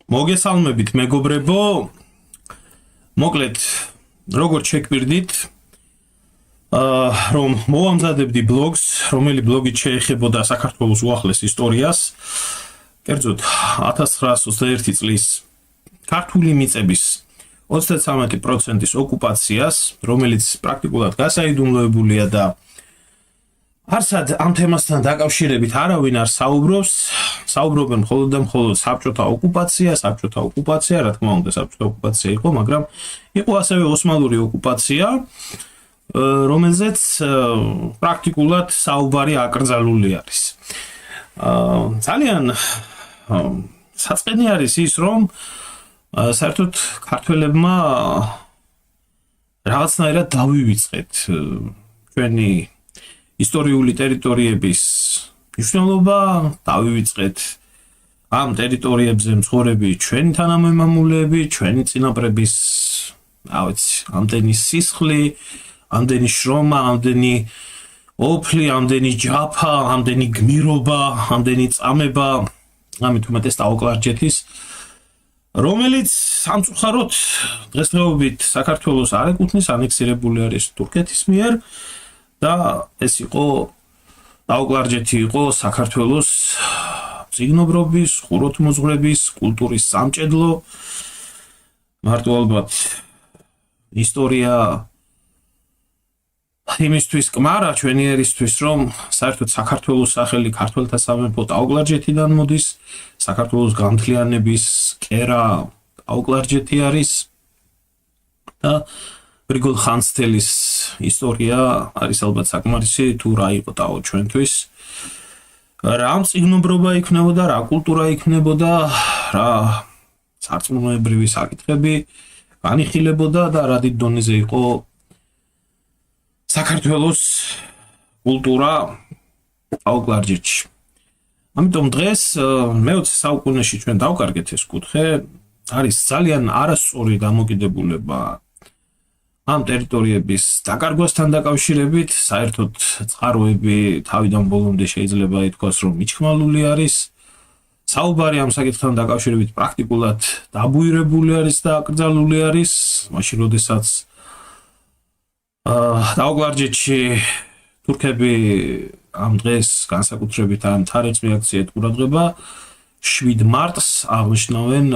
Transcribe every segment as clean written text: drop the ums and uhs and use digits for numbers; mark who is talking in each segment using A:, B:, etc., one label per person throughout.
A: მოგესალმებით მეგობრებო, მოკლედ როგორც შეგვირდით, რომ მოვამზადებდი ბლოგს, რომელი ბლოგი შეეხებოდა საქართველოს უახლეს ისტორიას, კერძოდ 1921 წლის ქართული მიწების 33%-ის ოკუპაციას, რომელიც პრაქტიკულად გასაიდუმლოებულია და არსად ამ თემასთან დაკავშირებით არავინ არ საუბრობს, საუბრობენ მხოლოდ და მხოლოდ საბჭოთა ოკუპაცია, რა თქმა უნდა, საბჭოთა ოკუპაცია იყო, მაგრამ იყო ასევე ოსმალური ოკუპაცია, რომელზეც პრაქტიკულად საუბარი აკრძალული არის. ძალიან საწყენი არის ის, რომ საერთოდ ქართველებმა რაღაცნაირად დავივიწყეთ ჩვენი ისტორიული ტერიტორიების მნიშვნელობა, დავივიწყეთ ამ ტერიტორიებზე მცხოვრები ჩვენი თანამემამულეები, ჩვენი წინაპრების, ამდენი სისხლი, ამდენი შრომა, ამდენი ოფლი, ამდენი ჯაფა, ამდენი გმირობა, ამდენი წამება, ამით უმეტეს დაუკლარჯეთის, რომელიც სამწუხაროდ დღესდღეობით საქართველოს არ ეკუთვნის, ანექსირებული არის თურქეთის მიერ და ეს იყო დაუკლარჯეთი იყო საქართველოს წიგნობრობის, ხუროთმოძღვრების, კულტურის სამჭედლო. მარტო ალბათ ისტორია იმისთვის კმარა ჩვენი ერისთვის, რომ საერთოდ საქართველოს სახელი ქართველთა სამეფო დაუკლარჯეთიდან მოდის, საქართველოს განთლიანების კერა დაუკლარჯეთი არის და გრიგოლ ხანძთელის ისტორია არის ალბათ საკმარისი თუ რა იყო დაო ჩვენთვის. რა მწიგნობრობა იქნებოდა, რა კულტურა იქნებოდა, რა სარწმუნოებრივი საკითხები განიხილებოდა და რა დიდ დონეზე იყო საქართველოს კულტურა დაუკლარჯეთში. ამიტომ დღეს მე-20 საუკუნეში ჩვენ დავკარგეთ ეს კუთხე, არის ძალიან არასწორი დამოკიდებულება ამ ტერიტორიების დაკარგვასთან დაკავშირებით, საერთოდ წყაროები თავიდან ბოლომდე შეიძლება ითქვას, რომ მიჩქმალული არის. საუბარი ამ საკითხთან დაკავშირებით პრაქტიკულად დაბუირებული არის და აკრძალული არის, მაშინ როდესაც დაუკლარჯეთში თურქები ამ დღეს განსაკუთრებით ამ თარიღს მიაქციეთ ყურადღება, 7 მარტს აღნიშნავენ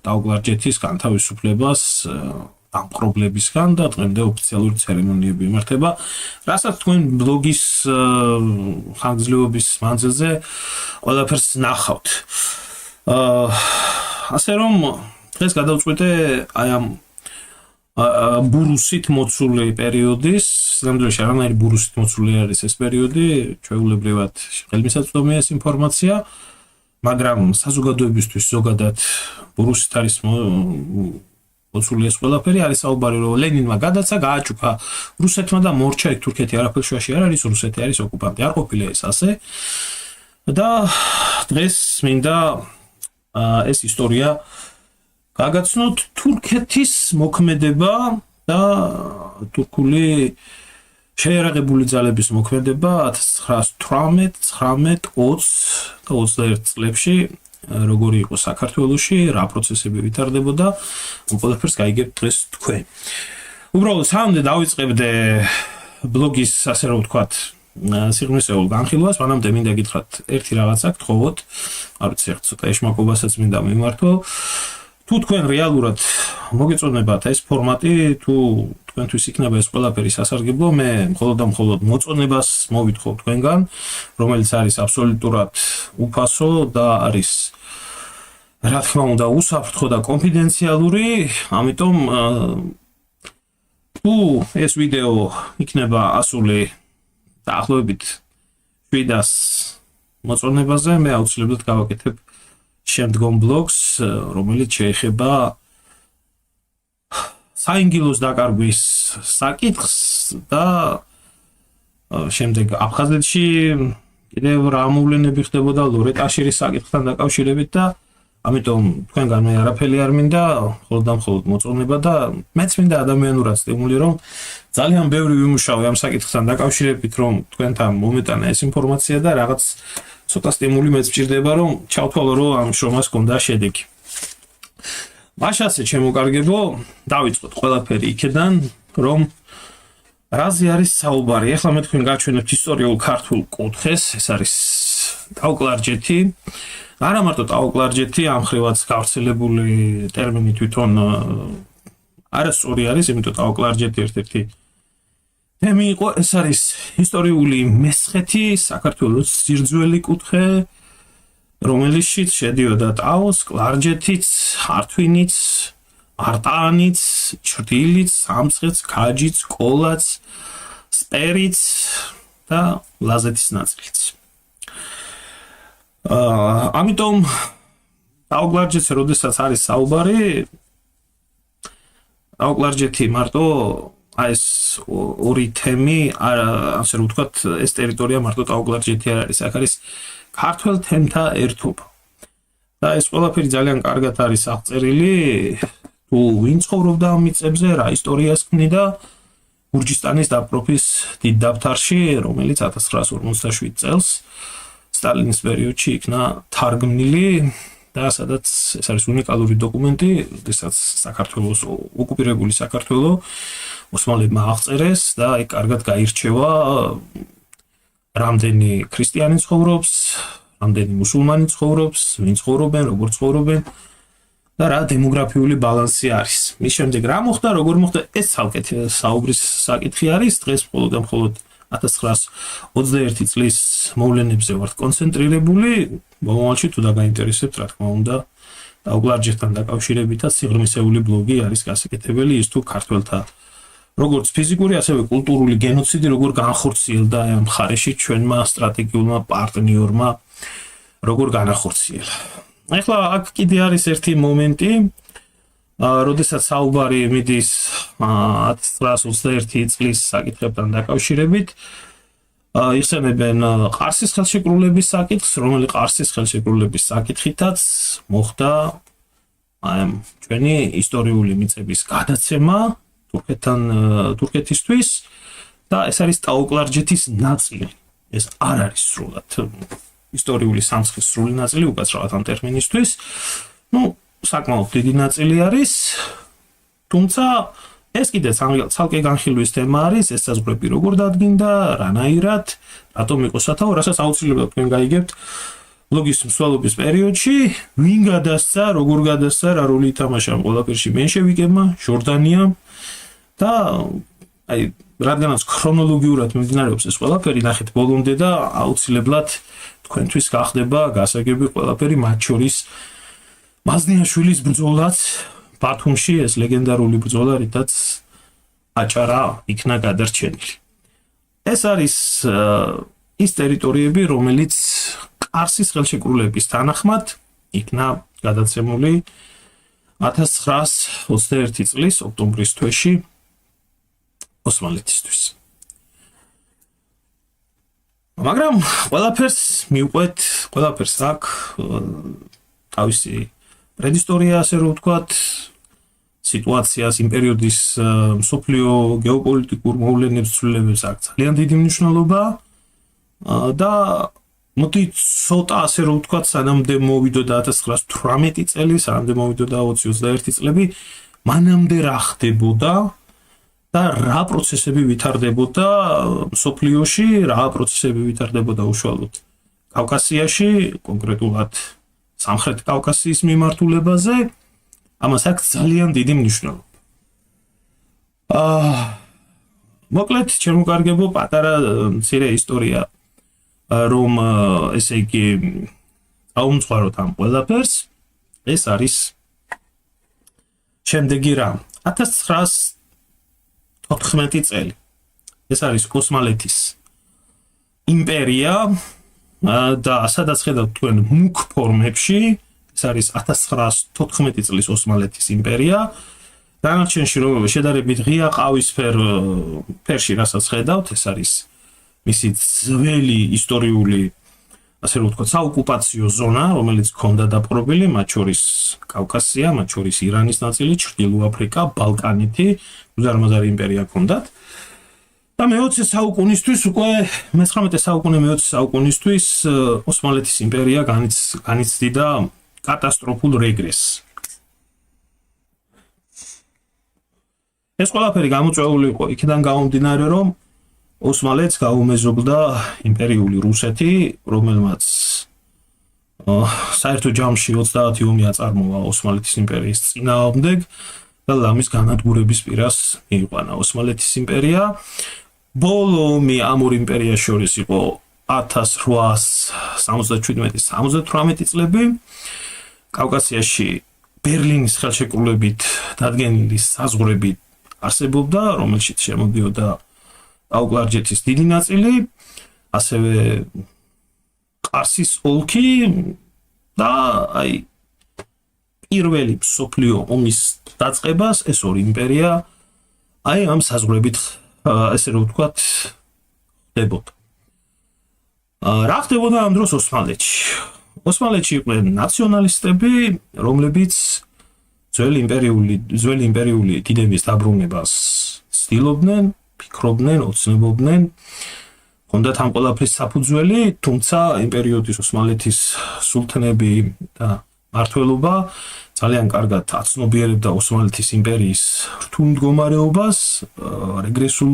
A: დაუკლარჯეთის განთავისუფლებას დამპყრობლებისგან და დღემდე ოფიციალური ცერემონიები იმართება, რასაც თქვენ ბლოგის ხანგრძლივობის მანძილზე ყველაფერს ნახავთ. ასე რომ დღეს გადავწყვიტე აი ამ ბურუსით მოცული პერიოდის, სამდროში არანაირი ბურუსით მოცული არის ეს პერიოდი, ჩვეულებრივად ხელმისაწვდომია ეს ინფორმაცია, მაგრამ საზოგადოებისთვის ზოგადად ბურუსით არის მოცული ეს ყველაფერი, არის საუბარი, რომ ლენინმა გადაცა, გააჩუქა რუსეთმა და მორჩა იქ თურქეთი არაფერ შუაში არ არის, რუსეთი არის ოკუპანტი, არ ყოფილა ეს ასე. და დღეს მინდა ეს ისტორია გაგაცნოთ თურქეთის მოქმედება და თურქული შეიარაღებული ძალების მოქმედება 1918, 19, 20 და 21 წლებში, როგორი იყო საქართველოში, რა პროცესები ვითარდებოდა, ყველაფერს გაიგებთ დღეს თქვენ. უბრალოდ სამდე დავიწყებდე ბლოგის, ასე რომ ვთქვათ, სიღრმისეულ განხილვას, მანამდე მინდა გითხრათ ერთი რაღაცა, გთხოვოთ, არ ვიცი, ცოტა ეშმაკობასაც მინდა მიმართო. თუ თქვენ რეალურად მოგეწონებათ ეს ფორმატი, თუ თქვენთვის იქნება ეს ყველაფერი სასარგებლო, მე მხოლოდ და მხოლოდ მოწონებას მოვითხოვ თქვენგან, რომელიც არის აბსოლუტურად უფასო და არის, რა თქმა უნდა, უსაფრთხო და კონფიდენციალური, ამიტომ თუ ეს ვიდეო იქნება ასული დაახლოებით 700 მოწონებაზე, მე აუცილებლად გავაკეთებ შემდგომ ბლოგს, რომელიც შეეხება საინგილოს დაკარგვის საკითხს და შემდეგ აფხაზეთში კიდევ რა მოვლენები ხდებოდა ლორეტ-აშირის საკითხთან დაკავშირებით და ამიტომ თქვენგან მე არაფერი არ მინდა, მხოლოდ და მხოლოდ მოწონება და მეც მინდა ადამიანურად სტიმული, რომ ძალიან ბევრი ვიმუშავე ამ საკითხთან დაკავშირებით, რომ თქვენთან მომეტანა ეს ინფორმაცია და რაღაც ცოტა სტიმული მეც მჭირდება, რომ ჩავთვალო, რომ ამ შრომას გქონდა შედეგი. მაშასე ჩემოკარგებო, დავიწყოთ ყველაფერი იქედან, რომ რაზე არის საუბარი. ახლა მე თქვენ გაჩვენებთ ისტორიულ ქართულ კუთხეს, ეს არის ტაოკლარჯეთი. არა მარტო ტაოკლარჯეთი, ამ ხრივაც გავრცელებული ტერმინი თვითონ არასწორი არის, იმიტომ ტაოკლარჯეთი ერთ-ერთი თემი იყო, ეს არის ისტორიული მესხეთი, საქართველოს სირძველი კუთხე, რომელშიც შედიოდა ტაოს, კლარჯეთიც, ართვინიც, არტაანიც, ჩრდილიც, სამცხეც, ქაჯიც, კოლაც, სპერიც და ლაზეთის ნაწილიც. ამიტომ ტაოკლარჯეთზე როდესაც არის საუბარი, ტაოკლარჯეთი მარტო ეს ორი თემი, ასე რომ ვთქვათ, ეს ტერიტორია მარტო ტაოკლარჯეთი არ არის, აქ არის ქართველ თემთა ერთობა. და ეს ყველაფერი ძალიან კარგად არის აღწერილი, თუ ვინ ცხოვრობდა ამ მიწებზე, რა ისტორიას ქმნიდა გურჯისტანის დაპროფის დიდ დაფთარში, რომელიც 1957 წელს სტალინის პერიოდში იქნა თარგმნილი და სადაც ეს არის უნიკალური დოკუმენტი, როდესაც საქართველოს ოკუპირებული საქართველო ოსმალებმა აღწერეს და იქ კარგად გაირჩევა რამდენი ქრისტიანი ცხოვრობს, რამდენი მუსულმანი ცხოვრობს, ვინ ცხოვრობენ, როგორ ცხოვრობენ და რა დემოგრაფიული ბალანსი არის. მის შემდეგ რა მოხდა, როგორ მოხდა, ეს ცალკე საუბრის საკითხი არის. დღეს მხოლოდ და მხოლოდ 1921 წლის მოვლენებზე ვართ კონცენტრირებული. მომავალში თუ დაგაინტერესებთ, რა თქმა უნდა, ტაოკლარჯეთთან დაკავშირებითაც სიღრმისეული ბლოგი არის გასაკეთებელი ის თუ ქართველთა როგორც ფიზიკური, ასევე კულტურული გენოციდი როგორ განხორციელდა ამ მხარეში ჩვენმა სტრატეგიულმა პარტნიორმა როგორ განახორციელა. ახლა აქ კიდე არის ერთი მომენტი, როდესაც საუბარი მიდის 1921 წლის საკითხებთან დაკავშირებით, იხსენებენ ყარსის ხელშეკრულების საკითხს, რომელიც ყარსის ხელშეკრულების საკითხითაც მოხდა ჩვენი ისტორიული მიწების გადაცემა თურქეთისთვის და ეს არის ტაოკლარჯეთის ნაწილი. ეს არ არის სრულად ისტორიული სამცხის სრული ნაწილი, უკაცრავად ამ ტერმინისთვის. საკმაოდ დიდი ნაწილი არის, თუმცა ეს კიდე ცალკე განხილვის თემა არის, ეს საზღვრები როგორ დადგინდა, რანაირად, რატომ იყო სათავე, რასაც აუცილებლად თქვენ გაიგებთ ბლოგის მსვლელობის პერიოდში, ვინ გადასცა, როგორ გადასცა, რა როლი ითამაშა ამ ყველაფერში მენშევიკებმა, ჟორდანიამ და რადგანაც ქრონოლოგიურად მიმდინარეობს ეს ყველაფერი, ნახეთ ბოლომდე და აუცილებლად თქვენთვის გახდება გასაგები ყველაფერი, მათ შორის მაზნიაშვილის ბრძოლაც ბათუმში, ეს ლეგენდარული ბრძოლა, რითაც აჭარა იქნა გადარჩენილი. ეს არის ის ტერიტორიები, რომელიც ყარსის ხელშეკრულების თანახმად იქნა გადაცემული 1921 წლის ოქტომბრის თვეში ოსმალეთისთვის. მაგრამ ყველაფერს მივყვეთ, ყველაფერს აქვს თავისი პრედისტორია, ასე რომ ვთქვათ, სიტუაციას, იმ პერიოდის მსოფლიო გეოპოლიტიკურ მოვლენებს, ცვლილებებს აქვს ძალიან დიდი მნიშვნელობა და მოდი ცოტა, ასე რომ ვთქვათ, სანამდე მოვიდოდა 1918 წელი, სანამდე მოვიდოდა 20-21 წლები, მანამდე რა ხდებოდა და რა პროცესები ვითარდებოდა მსოფლიოში, რა პროცესები ვითარდებოდა უშუალოდ კავკასიაში, კონკრეტულად სამხრეთ კავკასიის მიმართულებაზე, ამას აქვს ძალიან დიდი მნიშვნელობა. მოკლედ, ჩემოკარგებო, პატარა მცირე ისტორია, რომ ესე იგი აუმძღვაროთ ამ ყველაფერს, ეს არის შემდეგი რამ. 1914 წელი. ეს არის ოსმალეთის იმპერია და სადაც ხედავთ თქვენ მუქ ფორმებში, ეს არის 1914 წლის ოსმალეთის იმპერია. დანარჩენში რომ შედარებით ღია ყავისფერ ფერში რასაც ხედავთ, ეს არის მისი ძველი ისტორიული, ასე რომ ვთქვათ, საოკუპაციო ზონა, რომელიც ჰქონდა დაპყრობილი, მათ შორის კავკასია, მათ შორის ირანის ნაწილი, ჩრდილო აფრიკა, ბალკანეთი, უზარმაზარი იმპერია ჰქონდათ. და მე-20 საუკუნისთვის, უკვე მე-19 საუკუნე მე-20 საუკუნისთვის ოსმალეთის იმპერია განიცდიდა კატასტროფულ რეგრესს. ეს ყველაფერი გამოწვეული იყო იქიდან გამომდინარე, რომ ოსმალეთს გაუმეზობდა იმპერიული რუსეთი, რომელმაც საერთო ჯამში 30 ომი აწარმოა ოსმალეთის იმპერიის წინააღმდეგ და ლამის განადგურების პირას მიიყვანა ოსმალეთის იმპერია. ბოლო ომი ამ ორ იმპერიას შორის იყო 1877-78 წლები. კავკასიაში ბერლინის ხელშეკრულებით დადგენილი საზღვრები არსებობდა, რომელშიც შემოდიოდა აუკლარჯეთის დიდი ნაწილი, ასევე ყარსის ოლქი და აი პირველი მსოფლიო ომის დაწყებას ეს ორი იმპერია აი ამ საზღვრებით ესე რომ ვთქვათ ხდებოდა. რა ხდებოდა ამ დროს ოსმალეთში? ოსმალეთში იყვნენ ნაციონალისტები, რომლებიც ძველი იმპერიული დიდების დაბრუნებას ცდილობდნენ, ფიქრობდნენ, ოცნებობდნენ. ჰქონდათ ამ ყველაფრის საფუძველი, თუმცა იმ პერიოდის ოსმალეთის სულთნები და მმართველობა ძალიან კარგად აცნობიერებდა ოსმალეთის იმპერიის რთულ მდგომარეობას, რეგრესულ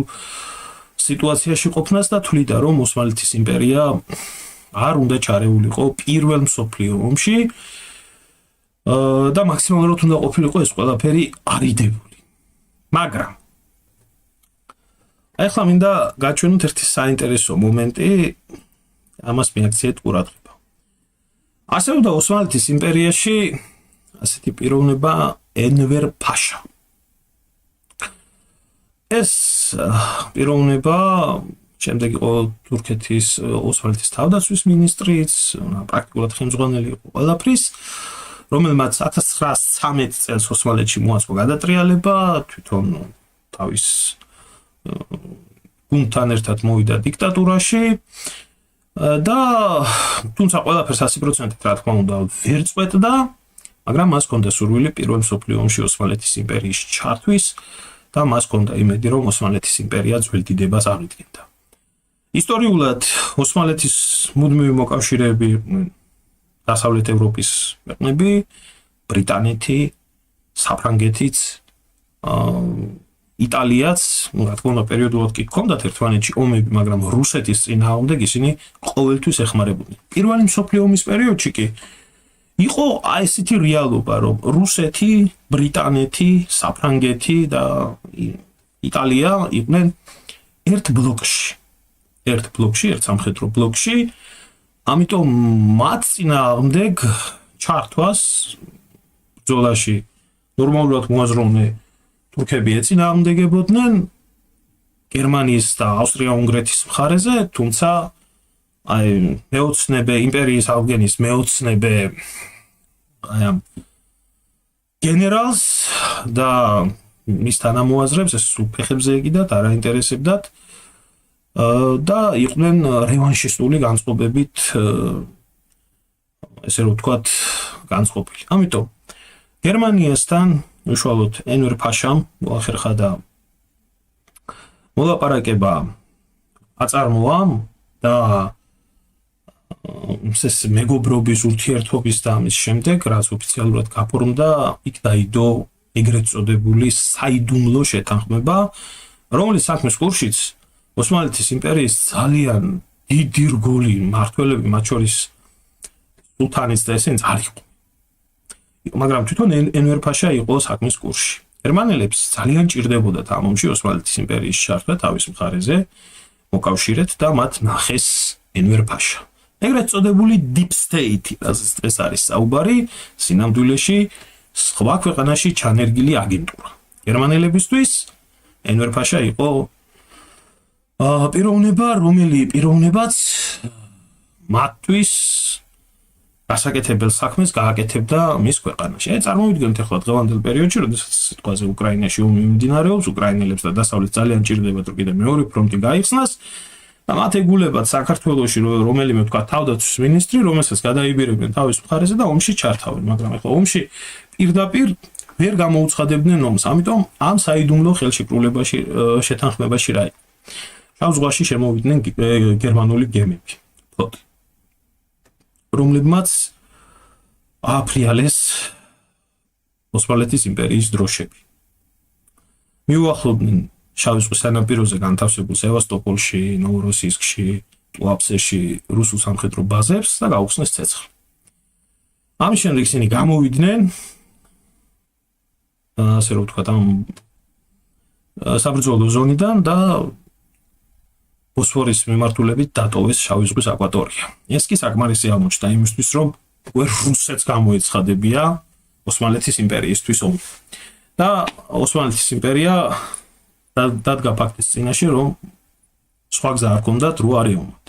A: სიტუაციაში ყოფნას და თვლიდა, რომ ოსმალეთის იმპერია არ უნდა ჩარეულიყო პირველ მსოფლიო ომში და მაქსიმალურად უნდა ყოფილიყო ეს ყველაფერი არიდებული. მაგრამ ახლა მინდა გაჩვენოთ ერთი საინტერესო მომენტი, ამას მიაქციეთ ყურადღება. არსებობდა ოსმალეთის იმპერიაში ასეთი პიროვნება ენვერ ფაშა. ეს პიროვნება შემდეგ იყო თურქეთის ოსმალეთის თავდაცვის მინისტრიც, პრაქტიკულად ხელმძღვანელი იყო ყველაფრის, რომელმაც 1913 წელს ოსმალეთში მოაწყო გადატრიალება, თვითონ თავის გუნდთან ერთად მოვიდა დიქტატურაში და თუმცა ყველაფერს 100%-ით რა თქმა უნდა ვერ წყვეტდა, მაგრამ მას ჰქონდა სურვილი პირველ მსოფლიო ომში ოსმალეთის იმპერიის ჩართვის და მას ჰქონდა იმედი, რომ ოსმალეთის იმპერია ძველ დიდებას აღიდგენდა. ისტორიულად ოსმალეთის მუდმივი მოკავშირეები იყვნენ დასავლეთ ევროპის ქვეყნები, ბრიტანეთი, საფრანგეთიც, იტალიაც, რა თქმა უნდა პერიოდულად კი ჰქონდათ ერთმანეთში ომები, მაგრამ რუსეთის წინააღმდეგ ისინი ყოველთვის ეხმარებოდნენ. პირველი მსოფლიო ომის პერიოდში კი იყო ესეთი რეალობა, რომ რუსეთი, ბრიტანეთი, საფრანგეთი და იტალია იყვნენ ერთ ბლოკში, ერთ სამხედრო ბლოკში, ამიტომ მათ წინააღმდეგ ჩართვას ბრძოლაში ნორმალურად მოაზროვნე თურქები ეწინააღმდეგებოდნენ გერმანიის და ავსტრია-უნგრეთის მხარეზე, თუმცა აი მეოცნებე იმპერიის აღდგენის მეოცნებე აი ამ გენერალს და მის თანამოაზრებს ეს ფეხებზე ეკიდათ, არ აინტერესებდათ და იყვნენ რევანშისტული განწყობებით ესე რომ ვთქვათ განწყობილი. ამიტომ გერმანიასთან უშუალოდ ენვერ ფაშამ მოახერხა და მოლაპარაკება აწარმოა და ეს მეგობრობის ურთიერთობის და ამის შემდეგ, რაც ოფიციალურად გაფორმდა, იქ დაიდო ეგრეთ წოდებული საიდუმლო შეთანხმება, რომლის საქმის კურსშიც ოსმალეთის იმპერიის ძალიან დიდი რგოლი მმართველები, მათ შორის სულთანიც და ესენიც არ იყო. მაგრამ თვითონ ენვერ ფაშა იყო საქმის კურსში. გერმანელებს ძალიან ჭირდებოდათ ამ ომში ოსმალეთის იმპერიის ჩართვა თავის მხარეზე მოკავშირედ და მათ ნახეს ენვერ ფაშა. ეგრეთ წოდებული deep state, რაზეც დღეს არის საუბარი, სინამდვილეში სხვა ქვეყანაში ჩანერგილი აგენტურა. გერმანელებისთვის ენვერ ფაშა იყო პიროვნება, რომელსაც მათთვის გასაკეთებელ საქმეს გააკეთებდა მის ქვეყანაში. აი წარმოვიდგინეთ ახლა დღევანდელ პერიოდში, როდესაც სიტყვაზე უკრაინაში ომი მიმდინარეობს, უკრაინელებს და დასავლეთს ძალიან ჭირდებათ, რომ კიდე მეორე ფრონტი გაიხსნას და მათ ეგულებათ საქართველოში რომელიმე თქვა თავდაცვის მინისტრი, რომელსაც გადაიბირებდნენ თავის მხარეზე და ომში ჩართავენ, მაგრამ ახლა ომში პირდაპირ ვერ გამოუცხადებდნენ ომს. ამიტომ ამ საიდუმლო ხელშეკრულებაში შეთანხმებაში რა იყო? შავ ზღვაში შემოვიდნენ გერმანული გემები, ფლოტი, რომლებმაც ააფრიალეს ოსმალეთის იმპერიის დროშები. მიუახლოვდნენ შავი ზღვის სანაპიროზე განთავსებულ სევასტოპოლში, ნოვოროსიისკში, ტუაპსეში რუსულ სამხედრო ბაზებს და გაუხსნეს ცეცხლი. ამის შემდეგ ისინი გამოვიდნენ ასე რომ ვთქვათ ამ საბრძოლო ზონიდან და ბოსფორის მიმართულებით დატოვეს შავი ზღვის აკვატორია. ეს კი საკმარისი აღმოჩნდა იმისთვის, რომ ვერ რუსეთს გამოეცხადებია ოსმალეთის იმპერიისთვის ომი. და ოსმალეთის იმპერია დადგა ფაქტის წინაშე, რომ სხვა გზა არ ჰქონდათ, რო არ ეომოთ.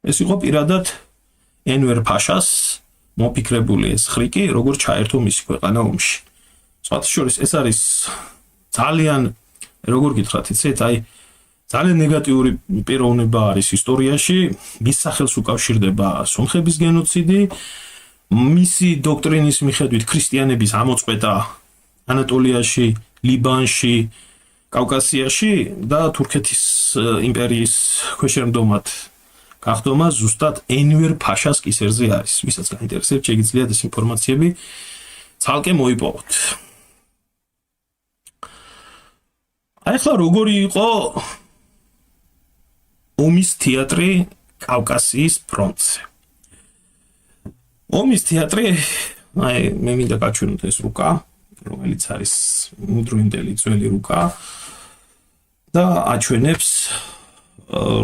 A: ეს იყო პირადად ენვერ ფაშას მოფიქრებული ეს ხრიკი, როგორც ჩაერთო მისი ქვეყანა ომში. სხვათა შორის ეს არის ძალიან, როგორ გითხრათ, იცით, აი ძალიან ნეგატიური პიროვნება არის ისტორიაში, მის სახელს უკავშირდება სომხების გენოციდი, მისი დოქტრინის მიხედვით ქრისტიანების ამოწყვეტა ანატოლიაში, ლიბანში, კავკასიაში და თურქეთის იმპერიის ქვეშევრდომად გახდომა ზუსტად ენვერ ფაშას კისერზე არის. ვისაც გაინტერესებს, შეგიძლიათ ეს ინფორმაციები ცალკე მოიპოვოთ. აი ხლა როგორი იყო ომის თეატრი კავკასიის ფრონტზე. ომის თეატრი, აი მე მინდა გაჩვენოთ ეს რუკა, რომელიც არის მუდროინდელი ძველი რუკა და აჩვენებს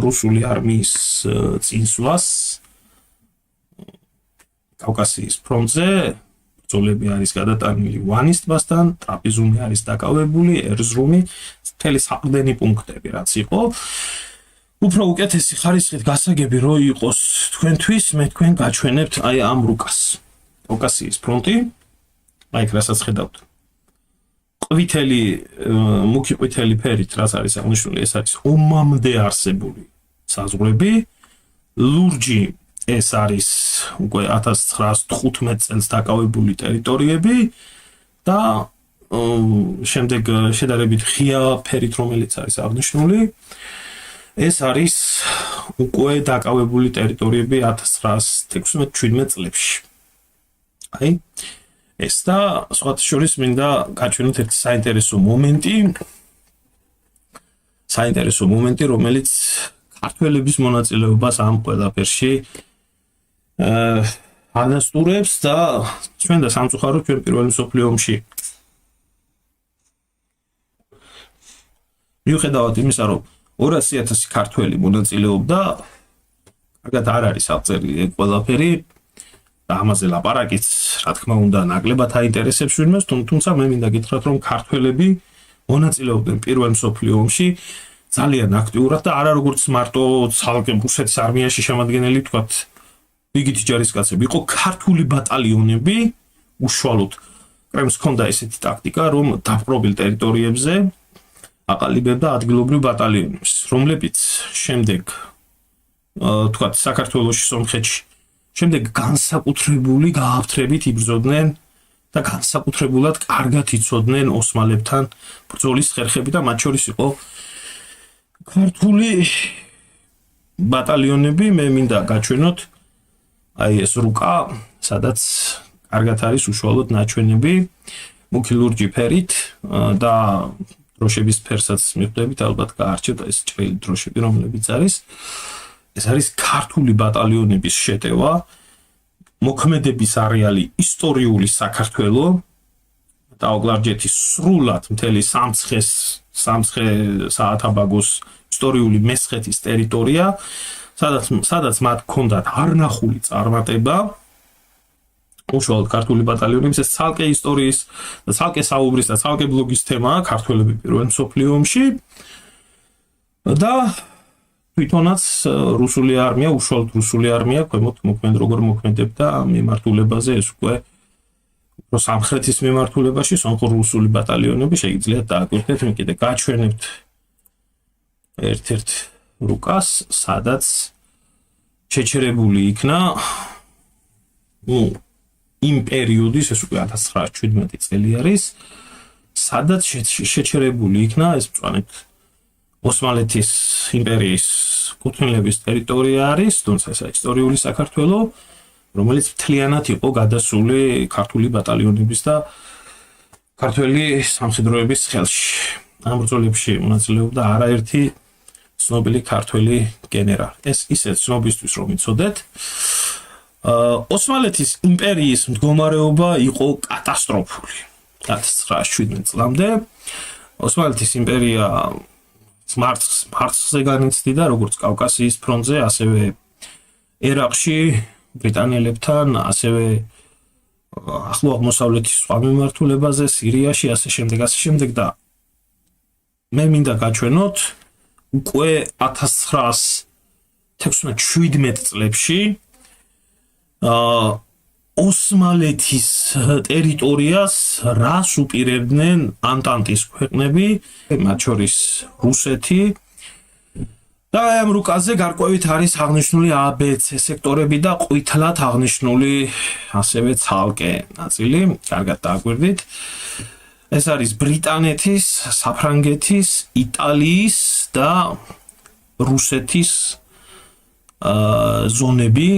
A: რუსული არმიის წინსვლას კავკასიის ფრონტზე. ბრძოლები არის გადატანილი ვანის ტბასთან, ტრაპიზუნი არის დაკავებული, ერზრუმი, მთელი საყრდენი პუნქტები რაც იყო. უფრო უკეთესი ხარისხით გასაგები რო იყოს თქვენთვის, მე თქვენ გაჩვენებთ აი ამ რუკას. კავკასიის ფრონტი, აი რასაც ხედავთ. ყვითელი, მუქი ყვითელი ფერით რაც არის აღნიშნული, ეს არის ომამდე არსებული საზღვრები. ლურჯი ეს არის უკვე 1915 წელს დაკავებული ტერიტორიები და შემდეგ შედარებით ღია ფერით რომელიც არის აღნიშნული, ეს არის უკვე დაკავებული ტერიტორიები 1916-17 წლებში. აი ეს და სხვათა შორის მინდა გაჩვენოთ ერთი საინტერესო მომენტი, რომელიც ქართველების მონაწილეობას ამ ყველაფერში ადასტურებს და ჩვენ და სამწუხაროდ ჩვენ პირველ მსოფლიო ომში მიუხედავად იმისა, რომ 200,000 ქართველი მონაწილეობდა, კარგად არ არის აღწერილი ყველაფერი და ამაზე ლაპარაკიც, რა თქმა უნდა, ნაკლებად აინტერესებს ვინმეს, თუმცა მე მინდა გითხრათ, რომ ქართველები მონაწილეობდნენ პირველ მსოფლიო ომში ძალიან აქტიურად და არა როგორც მარტო ცალკე რუსეთის არმიაში შემადგენელი, თქვათ, რიგითი ჯარისკაცები, იყო ქართული ბატალიონები, უშუალოდ კრემლს ჰქონდა ესეთი ტაქტიკა, რომ დაპყრობილ ტერიტორიებზე აყალიბებდა ადგილობრივ ბატალიონებს, რომლებიც შემდეგ თქვათ საქართველოში, სომხეთში, შემდეგ განსაკუთრებული გააფთრებით იბრძოდნენ და განსაკუთრებულად კარგად იცოდნენ ოსმალებთან ბრძოლის ხერხები და მათ შორის იყო ქართული ბატალიონები. მე მინდა გაჩვენოთ აი ეს რუკა, სადაც კარგად არის უშუალოდ ნაჩვენები მუქი ლურჯი ფერით და დროშების ფერსაც მიხვდებით, ალბათ გაარჩევთ ეს ჭრელი დროშები, რომლებიც არის. ეს არის ქართული ბატალიონების შეტევა, მოქმედების არეალი ისტორიული საქართველო და ოკლარჯეთის სრულად მთელი სამცხე საათაბაგოს ისტორიული მესხეთის ტერიტორია, სადაც მათ ჰქონდათ არნახული წარმატება. უშუალოდ ქართული ბატალიონების ეს ცალკე ისტორიის და ცალკე საუბრის და ცალკე ბლოგის თემაა ქართველები პირველ მსოფლიო ომში და თვითონაც რუსული არმია, უშუალოდ რუსული არმია ქვემოთ მოქმედ როგორ მოქმედებდა მიმართულებაზე, ეს უკვე უფრო სამხრეთის მიმართულებაში სომხურ-რუსული ბატალიონები შეგიძლიათ დააკვირდეთ. მე კიდე გაჩვენებთ ერთ-ერთ რუკას, სადაც შეჩერებული იქნა იმ პერიოდის, ეს უკვე 1917 წელი არის, სადაც შეჩერებული იქნა ეს მწვანეთ ოსმალეთის იმპერიის კუთვნილების ტერიტორია არის, თუმცა ეს ისტორიული საქართველო, რომელიც მთლიანად იყო გადასული ქართული ბატალიონების და ქართველი სამხედროების ხელში. ამ ბრძოლებში მონაწილეობდა არაერთი ცნობილი ქართველი გენერალი. ეს ისეთ ცნობისთვის რომ იცოდეთ, ოსმალეთის იმპერიის მდგომარეობა იყო კატასტროფული. 1917 წლამდე ოსმალეთის იმპერია მარცხზე განიცდიდა როგორც კავკასიის ფრონტზე, ასევე ერაყში ბრიტანელებთან, ასევე ახლო აღმოსავლეთის სხვა მიმართულებაზე, სირიაში, ასე შემდეგ და მე მინდა გაჩვენოთ უკვე 1916-17 წლებში ოსმალეთის ტერიტორიას რას უპირებდნენ ანტანტის ქვეყნები, მათ შორის რუსეთი და ამ რუკაზე გარკვევით არის აღნიშნული ABC სექტორები და ყვითლად აღნიშნული ასევე ცალკე ნაწილი, კარგად დააკვირდით. ეს არის ბრიტანეთის, საფრანგეთის, იტალიის და რუსეთის ზონები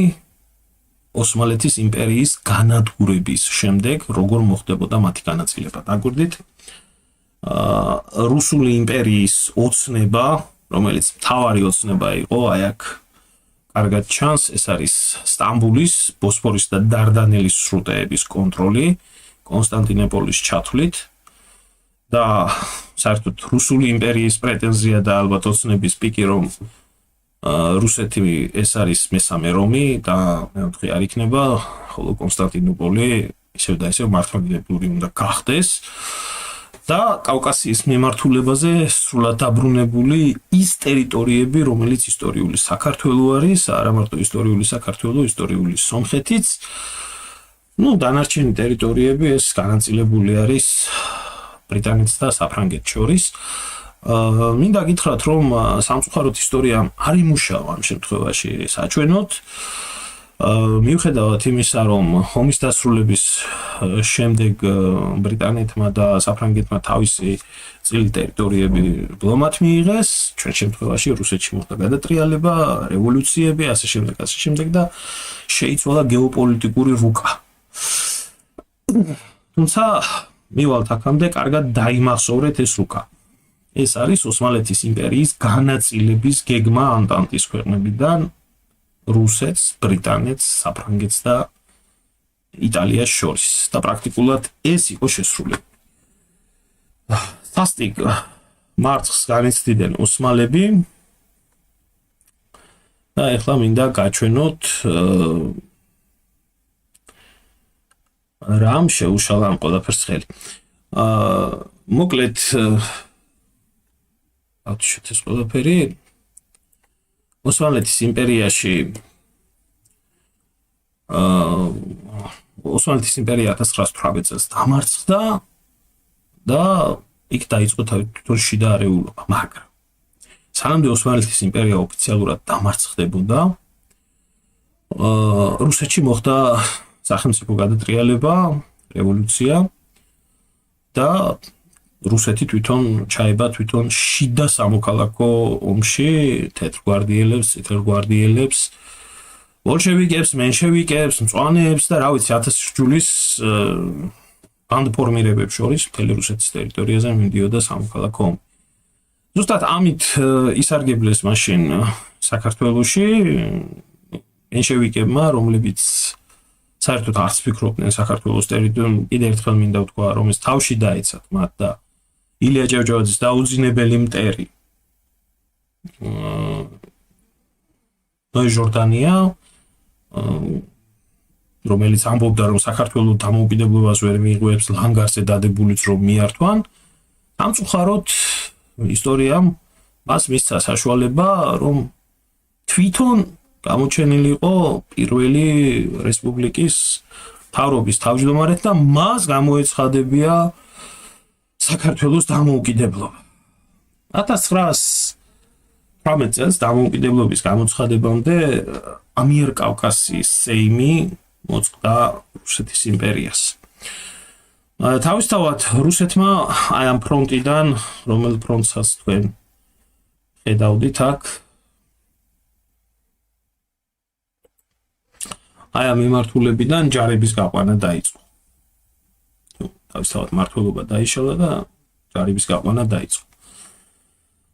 A: ოსმალეთის იმპერიის განადგურების შემდეგ, როგორ მოხდებოდა მათი განაწილება. დაგვირდით, რუსული იმპერიის ოცნება, რომელიც მთავარი ოცნება იყო, აი აქ კარგად ჩანს, ეს არის სტამბულის, ბოსფორის და დარდანელის სრუტეების კონტროლი კონსტანტინოპოლის ჩათვლით და საერთოდ რუსული იმპერიის პრეტენზია და ალბათ ოცნების პიკი, რომ რუსეთი ეს არის მესამე რომი და მეოთხე არ იქნება, ხოლო კონსტანტინოპოლი ისევ და ისევ მართლმადიდებლური უნდა გახდეს და კავკასიის მიმართულებაზე სრულად დაბრუნებული ის ტერიტორიები, რომელიც ისტორიული საქართველო არის, არა მარტო ისტორიული საქართველო, ისტორიული სომხეთიც. დანარჩენი ტერიტორიები ეს განაწილებული არის ბრიტანეთს და საფრანგეთს შორის. მინდა გითხრათ, რომ სამწუხაროდ ისტორიამ არ იმუშავა ამ შემთხვევაში საჩვენოდ. მიუხედავად იმისა, რომ ომის დასრულების შემდეგ ბრიტანეთმა და საფრანგეთმა თავისი წილი ტერიტორიები ბლომად მიიღეს, ჩვენ შემთხვევაში რუსეთში მოხდა გადატრიალება, რევოლუციები, ასე შემდეგ და შეიცვალა გეოპოლიტიკური რუკა. თუმცა მივალთ აქამდე, კარგად დაიმახსოვრეთ ეს რუკა. ეს არის ოსმალეთის იმპერიის განაწილების გეგმა ანტანტის ქვეყნებიდან რუსეთს, ბრიტანეთს, საფრანგეთს და იტალიას შორის და პრაქტიკულად ეს იყო შესრულებული. სასტიკ მარცხს განიცდიდნენ ოსმალები და ეხლა მინდა გაჩვენოთ რამ შეუშალა ამ ყველაფერს ხელი. მოკლედ ეს ყველაფერი ოსმალეთის იმპერიაში ოსმალეთის იმპერია 1918 წელს დამარცხდა და იქ დაიწყო თვითონ შიდა არეულობა, მაგრამ სანამდე ოსმალეთის იმპერია ოფიციალურად დამარცხდებოდა, რუსეთში მოხდა სახელმწიფო გადატრიალება, რევოლუცია და რუსეთი თვითონ ჩაება თვითონ შიდა სამოქალაქო ომში თეთრ გვარდიელებს, წითელ გვარდიელებს, ბოლშევიკებს, მენშევიკებს, მწვანეებს და რა ვიცი 1000 ჯულის ბანდფორმირებებს შორის მთელი რუსეთის ტერიტორიაზე მიმდიოდა სამოქალაქო ომი. ზუსტად ამით ისარგებლეს მაშინ საქართველოში მენშევიკებმა, რომლებიც საერთოდ არც ფიქრობდნენ საქართველოს ტერიტორიაზე, კიდევ ერთხელ მინდა ვთქვა, რომ ეს თავში დაეცათ მათ და ილია ჭავჭავაძის დაუძინებელი მტერი ჟორდანია, რომელიც ამბობდა, რომ საქართველოს დამოუკიდებლობას ვერ მიიღებს ლანგარზე დადებულიც რომ მიართვან, სამწუხაროდ ისტორიამ მას მისცა საშუალება, რომ თვითონ გამოჩენილიყო პირველი რესპუბლიკის მთავრობის თავმჯდომარედ და მას გამოეცხადებია საქართველოს დამოუკიდებლობა. 1918 წელს დამოუკიდებლობის გამოცხადებამდე ამიერკავკასიის სეიმი მოწყდა რუსეთის იმპერიას. თავისთავად რუსეთმა აი ამ ფრონტიდან, რომელ ფრონტსაც თქვენ ხედავდით აქ, აი ამ მიმართულებიდან ჯარების გაყვანა დაიწყო. თავისთავად მმართველობა დაიშალა და ჯარების გაყვანა დაიწყო.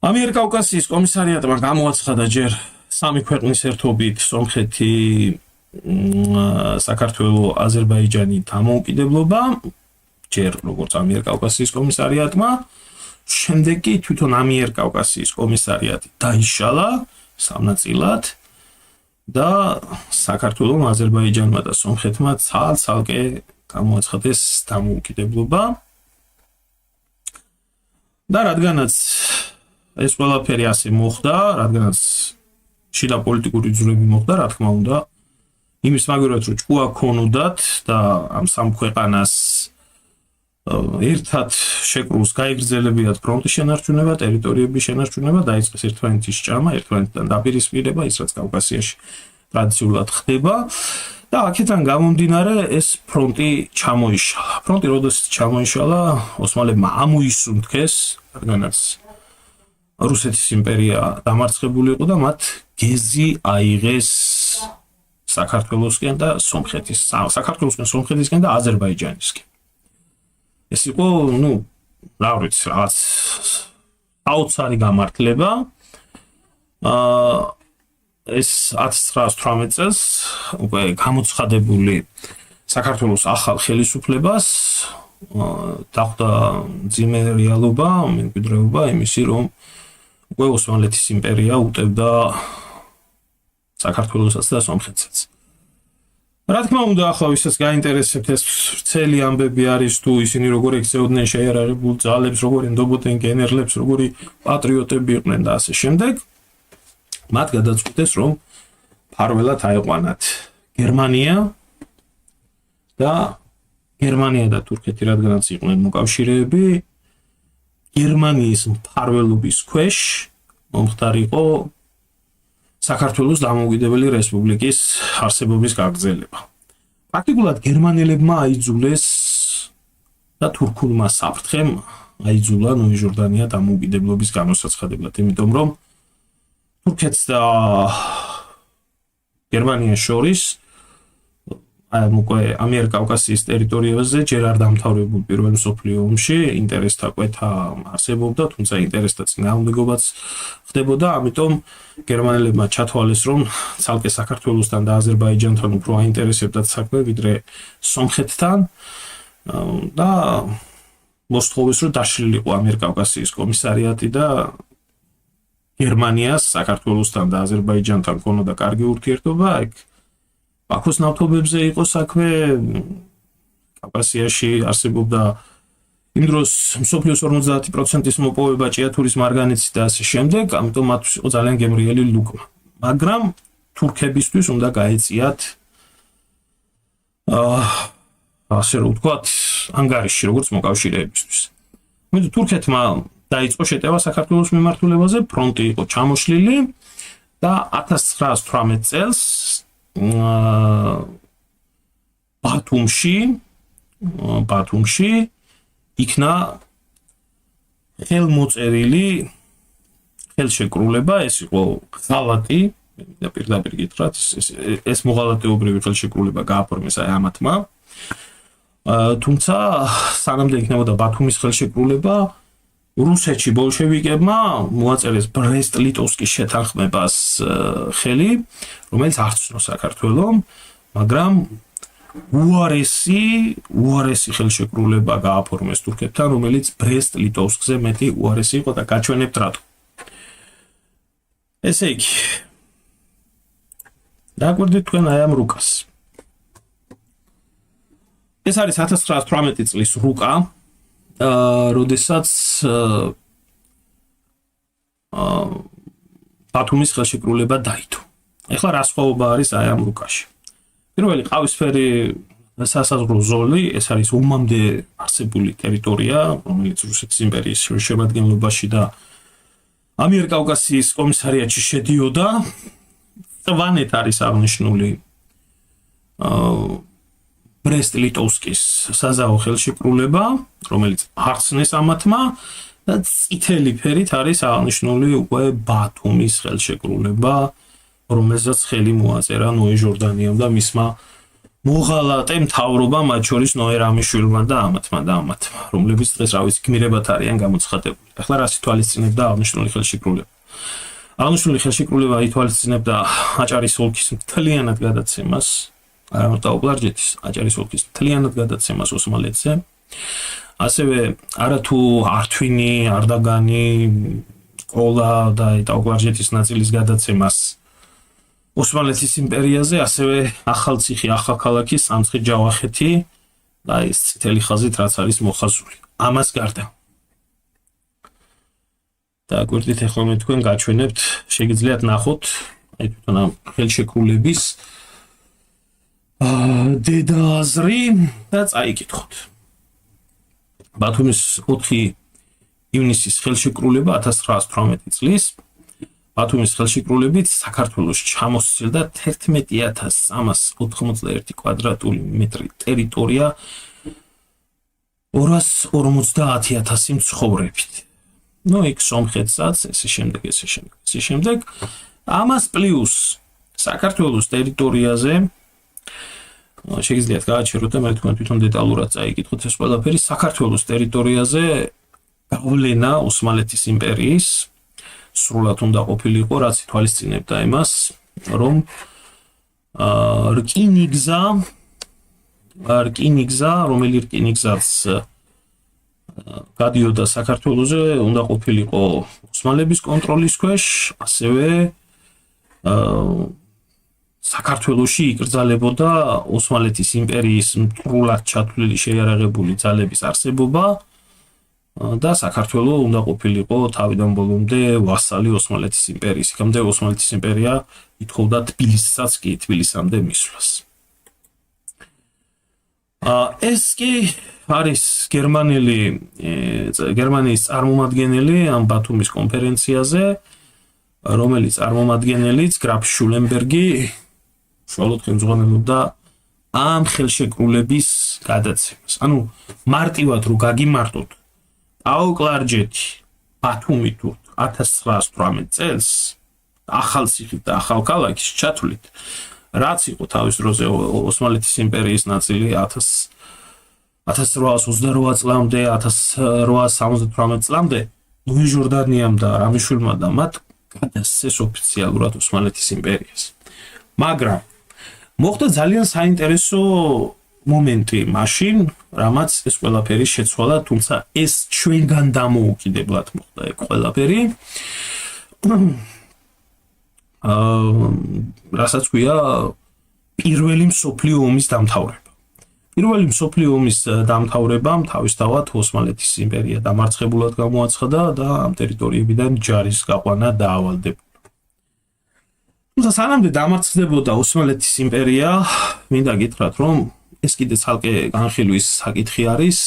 A: ამიერკავკასიის კომისარიატმა გამოაცხადა ჯერ სამი ქვეყნის ერთობით სომხეთი, საქართველო, აზერბაიჯანი დამოუკიდებლობა, ჯერ როგორც ამიერკავკასიის კომისარიატმა, შემდეგ კი თვითონ ამიერკავკასიის კომისარიატი დაიშალა სამნაწილად და საქართველომ, აზერბაიჯანმა და სომხეთმა ცალ-ცალკე გამოაცხადეს დამოუკიდებლობა. და რადგანაც ეს ყველაფერი ასე მოხდა, რადგანაც შიდა პოლიტიკური ძვრები მოხდა, რა თქმა უნდა, იმის მაგალითად რომ ჭკუა ქონოდათ და ამ სამ ქვეყანას ერთად შეკრულს გაიგრძელებიათ ფრონტის შენარჩუნება, ტერიტორიების შენარჩუნება, დაიწყეს ერთმანეთის ჭამა, ერთმანეთთან დაპირისპირება, ის რაც კავკასიაში ტრადიციულად ხდება და აქედან გამომდინარე ეს ფრონტი ჩამოიშალა. ფრონტი როდესაც ჩამოიშალა, ოსმალებმა ამოისუნთქეს, რადგანაც რუსეთის იმპერია დამარცხებული იყო და მათ გეზი აიღეს საქართველოსკენ და საქართველოსკენ, სომხეთისკენ და აზერბაიჯანისკენ. ეს იყო, რა ვიცი, რაღაც აუცარი გამართლება. ეს 1918 წელს უკვე გამოცხადებული საქართველოს ახალ ხელისუფლებას დახვდა მძიმე რეალობა, მემკვიდრეობა იმისი, რომ უკვე ოსმალეთის იმპერია უტევდა საქართველოსაც და სომხეთსაც. რა თქმა უნდა, ახლა ვისაც გაინტერესებთ ეს ვრცელი ამბები არის თუ ისინი როგორ ექცეოდნენ შეიარაღებულ ძალებს, როგორ ენდობოდნენ გენერლებს, როგორი პატრიოტები იყვნენ და ასე შემდეგ, მათ გადაწყვიტეს, რომ ფარველად აეყვანათ გერმანია და თურქეთი, რადგანაც იყვნენ მოკავშირეები, გერმანიის მფარველობის ქვეშ მომხდარიყო საქართველოს დამოუკიდებელი რესპუბლიკის არსებობის გაგრძელება. პრაქტიკულად გერმანელებმა აიძულეს და თურქულმა საფრთხემ აიძულა ნოე-ჟორდანია დამოუკიდებლობის განმოსაცხადებლად, იმიტომ რომ თურქეთს და გერმანიას შორის უკვე ამიერკავკასიის ტერიტორიაზე ჯერ არ დამთავრებულ პირველ მსოფლიო ომში ინტერესთა კვეთა არსებობდა, თუმცა ინტერესთა წინააღმდეგობაც ხდებოდა, ამიტომ გერმანელებმა ჩათვალეს, რომ ცალკე საქართველოსთან და აზერბაიჯანთან უფრო აინტერესებდათ საქმე, ვიდრე სომხეთთან და მოსთხოვეს, რომ დაშლილიყო ამიერკავკასიის კომისარიატი და გერმანიას საქართველოსთან და აზერბაიჯანთან ქონოდა კარგი ურთიერთობა, იქ ბაქოს ნავთობებზე იყო საქმე, კავკასიაში არსებობდა იმ დროს მსოფლიოს 50%-ის მოპოვება ჭიათურის მარგანეცით და ასე შემდეგ, ამიტომ მათთვის იყო ძალიან გემრიელი ლუკმა. მაგრამ თურქებისთვის უნდა გაეწიათ ასე რომ ვთქვათ, ანგარიში, როგორც მოკავშირეებისთვის. თურქეთმა დაიწყო შეტევა საქართველოს მიმართულებაზე, ფრონტი იყო ჩამოშლილი და 1918 წელს ბათუმში იქნა ხელმოწერილი ხელშეკრულება, ეს იყო ღალატი, და პირდაპირ გითხრათ, ეს მოღალატეობრივი ხელშეკრულება გააფორმეს აი ამათმა. თუმცა სანამდე იქნებოდა ბათუმის ხელშეკრულება, რუსეთში ბოლშევიკებმა მოაწერეს ბრესტ-ლიტოვსკის შეთანხმებას ხელი, რომელიც არ ცნო საქართველომ, მაგრამ უარესი ხელშეკრულება გააფორმეს თურქეთთან, რომელიც ბრესტ-ლიტოვსკზე მეტი უარესი იყო და გაჩვენებთ რატო. ესე იგი, დაგვერდით თქვენ აი ამ რუკას. ეს არის 1918 წლის რუკა, როდესაც ბათუმის ხელშეკრულება დაიდო. ეხლა რა სხვაობა არის აი ამ რუკაში? პირველი ყავისფერი სასაზღვრო ზოლი, ეს არის ომამდე არსებული ტერიტორია, რომელიც რუსეთის იმპერიის შემადგენლობაში და ამიერკავკასიის კომისარიატში შედიოდა. წვანეთ არის აღნიშნული ბრესტ-ლიტოვსკის საზავო ხელშეკრულება, რომელიც აღხსნეს ამათმა და წითელი ფერით არის აღნიშნული უკვე ბათუმის ხელშეკრულება, რომელსაც ხელი მოაწერა ნოე-ჟორდანიამ და მისმა მოღალატე მთავრობა, მათ შორის ნოერამიშვილმა და ამათმა, რომლებიც დღეს რა ვიცი გმირებად არიან გამოცხადებული. ახლა რა ითვალისწინებდა აღნიშნული ხელშეკრულება? აღნიშნული ხელშეკრულება ითვალისწინებდა აჭარის ოლქის მთლიანად გადაცემას, არა მარტო ოპლარჯეთის, აჭარის ოლქის მთლიანად გადაცემას ოსმალეთზე. ასევე არათუ ართვინი, არდაგანი, ყოლა და ოპლარჯეთის ნაწილის გადაცემას ოსმალეთის იმპერიაზე, ასევე ახალციხე, ახალქალაქი, სამცხე-ჯავახეთი და ის წითელი ხაზით რაც არის მოხაზული. ამას გარდა და გვერდით ახლა მე თქვენ გაჩვენებთ, შეგიძლიათ ნახოთ აი თვითონ ამ ხელშეკრულების დედაზრი და წაიკითხოთ. ბათუმის 4 ივნისის ხელშეკრულება 1918 წლის ბათუმის ხელშეკრულებით საქართველოს ჩამოსცილდა 11381 კვადრატული მეტრი ტერიტორია 250,000 მცხოვრებით. იქ სომხეთსაც ესე შემდეგ. ამას პლუს საქართველოს ტერიტორიაზე შეგიძლიათ გააჩეროთ და მე თქვენ თვითონ დეტალურად წაიკითხოთ ეს ყველაფერი. საქართველოს ტერიტორიაზე გავლენა ოსმალეთის იმპერიის სრულად უნდა ყოფილიყო, რაც ითვალისწინებდა იმას, რომ რკინიგზა, რომელი რკინიგზაც გადიოდა საქართველოზე, უნდა ყოფილიყო ოსმალების კონტროლის ქვეშ, ასევე საქართველოში იკრძალებოდა ოსმალეთის იმპერიის მტრულად ჩათვლილი შეიარაღებული ძალების არსებობა და საქართველო უნდა ყოფილიყო თავიდან ბოლომდე ვასალი ოსმალეთის იმპერიის. იქამდე ოსმალეთის იმპერია ითხოვდა თბილისსაც კი თბილისამდე მისვლას. ეს კი არის გერმანიის წარმომადგენელი ამ ბათუმის კონფერენციაზე, რომელიც წარმომადგენელიც გრაფ შულენბერგი უშუალოდ ხელმძღვანელობდა ამ ხელშეკრულების გადაცემას. ანუ მარტივად რო გაგიმარტოთ აუკლარჯეთი ბათუმი თუ 1918 წელს ახალციხით და ახალქალაქის ჩათვლით, რაც იყო თავის დროზე ოსმალეთის იმპერიის ნაწილი 1828 წლამდე, 1878 წლამდე ლუი ჟორდანიამ და რამიშვილმა და მათ გადასცეს ოფიციალურად ოსმალეთის იმპერიას. მაგრამ მოხდა ძალიან საინტერესო მომენტი მაშინ, რამაც ეს ყველაფერი შეცვალა, თუმცა ეს ჩვენგან დამოუკიდებლად მოხდა ეგ ყველაფერი. რასაც ქვია პირველი მსოფლიო ომის დამთავრება. პირველი მსოფლიო ომის დამთავრებამ თავისთავად ოსმალეთის იმპერია დამარცხებულად გამოაცხადა და ამ ტერიტორიებიდან ჯარის გაყვანა დაავალდებოდა. თუმცა სანამდე დამარცხდებოდა ოსმალეთის იმპერია, მინდა გითხრათ, რომ ეს კიდე ცალკე განხილვის საკითხი არის.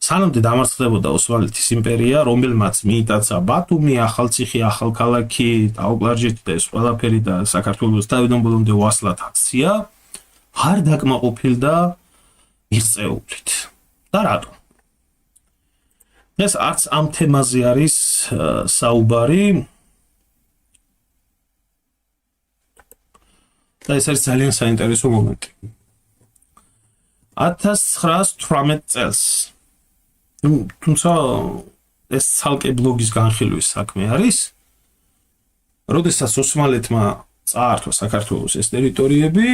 A: სანამდე დამარცხდებოდა ოსმალეთის იმპერია, რომელმაც მიიტაცა ბათუმი, ახალციხე, ახალქალაქი, აუკლარჯეთი და ეს ყველაფერი და საქართველოს თავიდან ბოლომდე ვასლად აქცია, არ დაკმაყოფილდა მიღწეულით. და რატო? ეს არც ამ თემაზე არის საუბარი. და ეს არის ძალიან საინტერესო მომენტი. 1918 წელს. თუმცა ეს ცალკე ბლოგის განხილვის საქმე არის. როდესაც ოსმალეთმა წაართვა საქართველოს ეს ტერიტორიები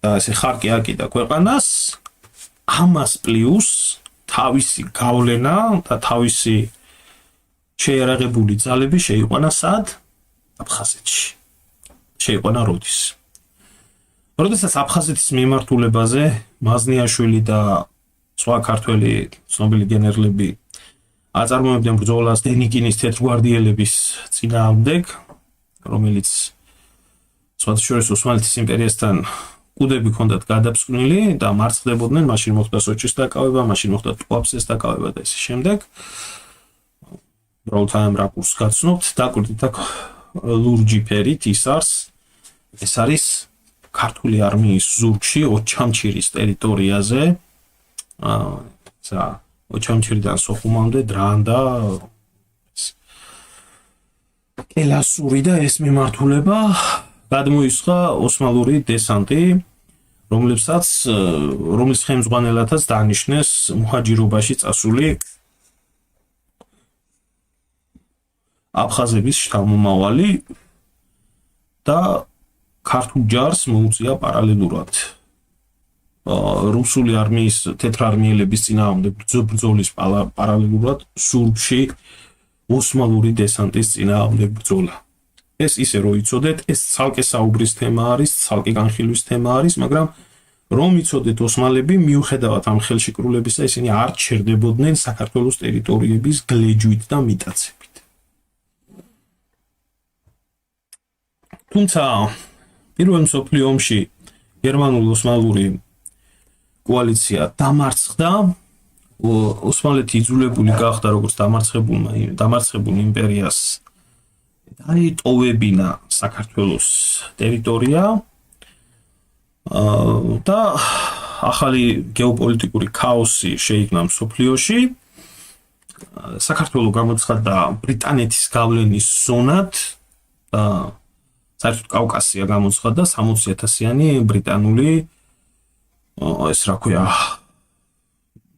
A: და ესე ხარკი აკიდა ქვეყანას, ამას პლუს თავისი გავლენა და თავისი შეიარაღებული ძალები შეიყვანა სად? აფხაზეთში. შეიყვანა როდის. როდესაც აფხაზეთის მიმართულებაზე მაზნიაშვილი და სხვა ქართველი ცნობილი გენერლები აწარმოებდნენ ბრძოლას დენიკინის თეთრგვარდიელების წინააღმდეგ, რომელიც სხვათა შორის ოსმალეთის იმპერიასთან კუდები ჰქონდათ გადაფსკვნილი და მარცხდებოდნენ, მაშინ მოხდა სოჭის დაკავება, მაშინ მოხდა ტუაფსეს დაკავება და ესე შემდეგ. უბრალოდ ამ რაკურსს გაცნობთ, დაკვირდით აქ ლურჯი ფერით ისარს. ეს არის ქართული არმიის ზურგში ოჩამჩირის ტერიტორიაზე. ოჩამჩირიდან სოხუმამდე დრანდა კელასური და ეს მიმართულება გადმოისხა ოსმალური დესანტი რომლის ხელმძღვანელადაც დანიშნეს მუჰაჯირობაში წასული აფხაზების შთამომავალი და ქართულ ჯარს მოუწია პარალელურად რუსული არმიის თეთრარმიელების წინააღმდეგ ბრძოლის პარალელურად სურბში ოსმალური დესანტის წინააღმდეგ ბრძოლა. ეს ისე რო იცოდეთ, ეს ცალკე საუბრის თემა არის, ცალკე განხილვის თემა არის, მაგრამ რომ იცოდეთ ოსმალები მიუხედავად ამ ხელშეკრულებისა ისინი არ ჩერდებოდნენ საქართველოს ტერიტორიების გლეჯვით და მიტაცებით. თუმცა პირველ მსოფლიო ომში გერმანულ-ოსმალური კოალიცია დამარცხდა, ოსმალეთი იძულებული გახდა როგორც დამარცხებულ იმპერიას დაეტოვებინა საქართველოს ტერიტორია და ახალი გეოპოლიტიკური ქაოსი შეიქმნა მსოფლიოში. საქართველო გამოცხადდა ბრიტანეთის გავლენის ზონად და საერთოდ კავკასია გამოცხადდა 60,000-იანი ბრიტანული ეს რა ქვია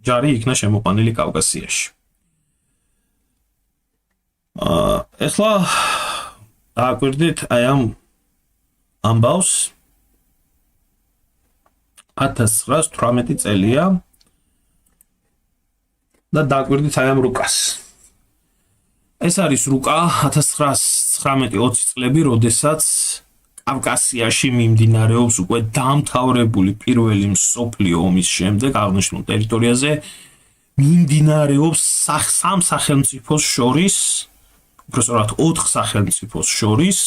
A: ჯარი იქნა შემოყვანილი კავკასიაში. ეხლა დააკვირდით აი ამ ამბავს 1918 წელია და დააკვირდით აი ამ რუკას. ეს არის რუკა 1919-20 წლები, როდესაც კავკასიაში მიმდინარეობს უკვე დამთავრებული პირველი მსოფლიო ომის შემდეგ აღნიშნულ ტერიტორიაზე მიმდინარეობს სამ სახელმწიფოს შორის, უბრალოდ 4 სახელმწიფოს შორის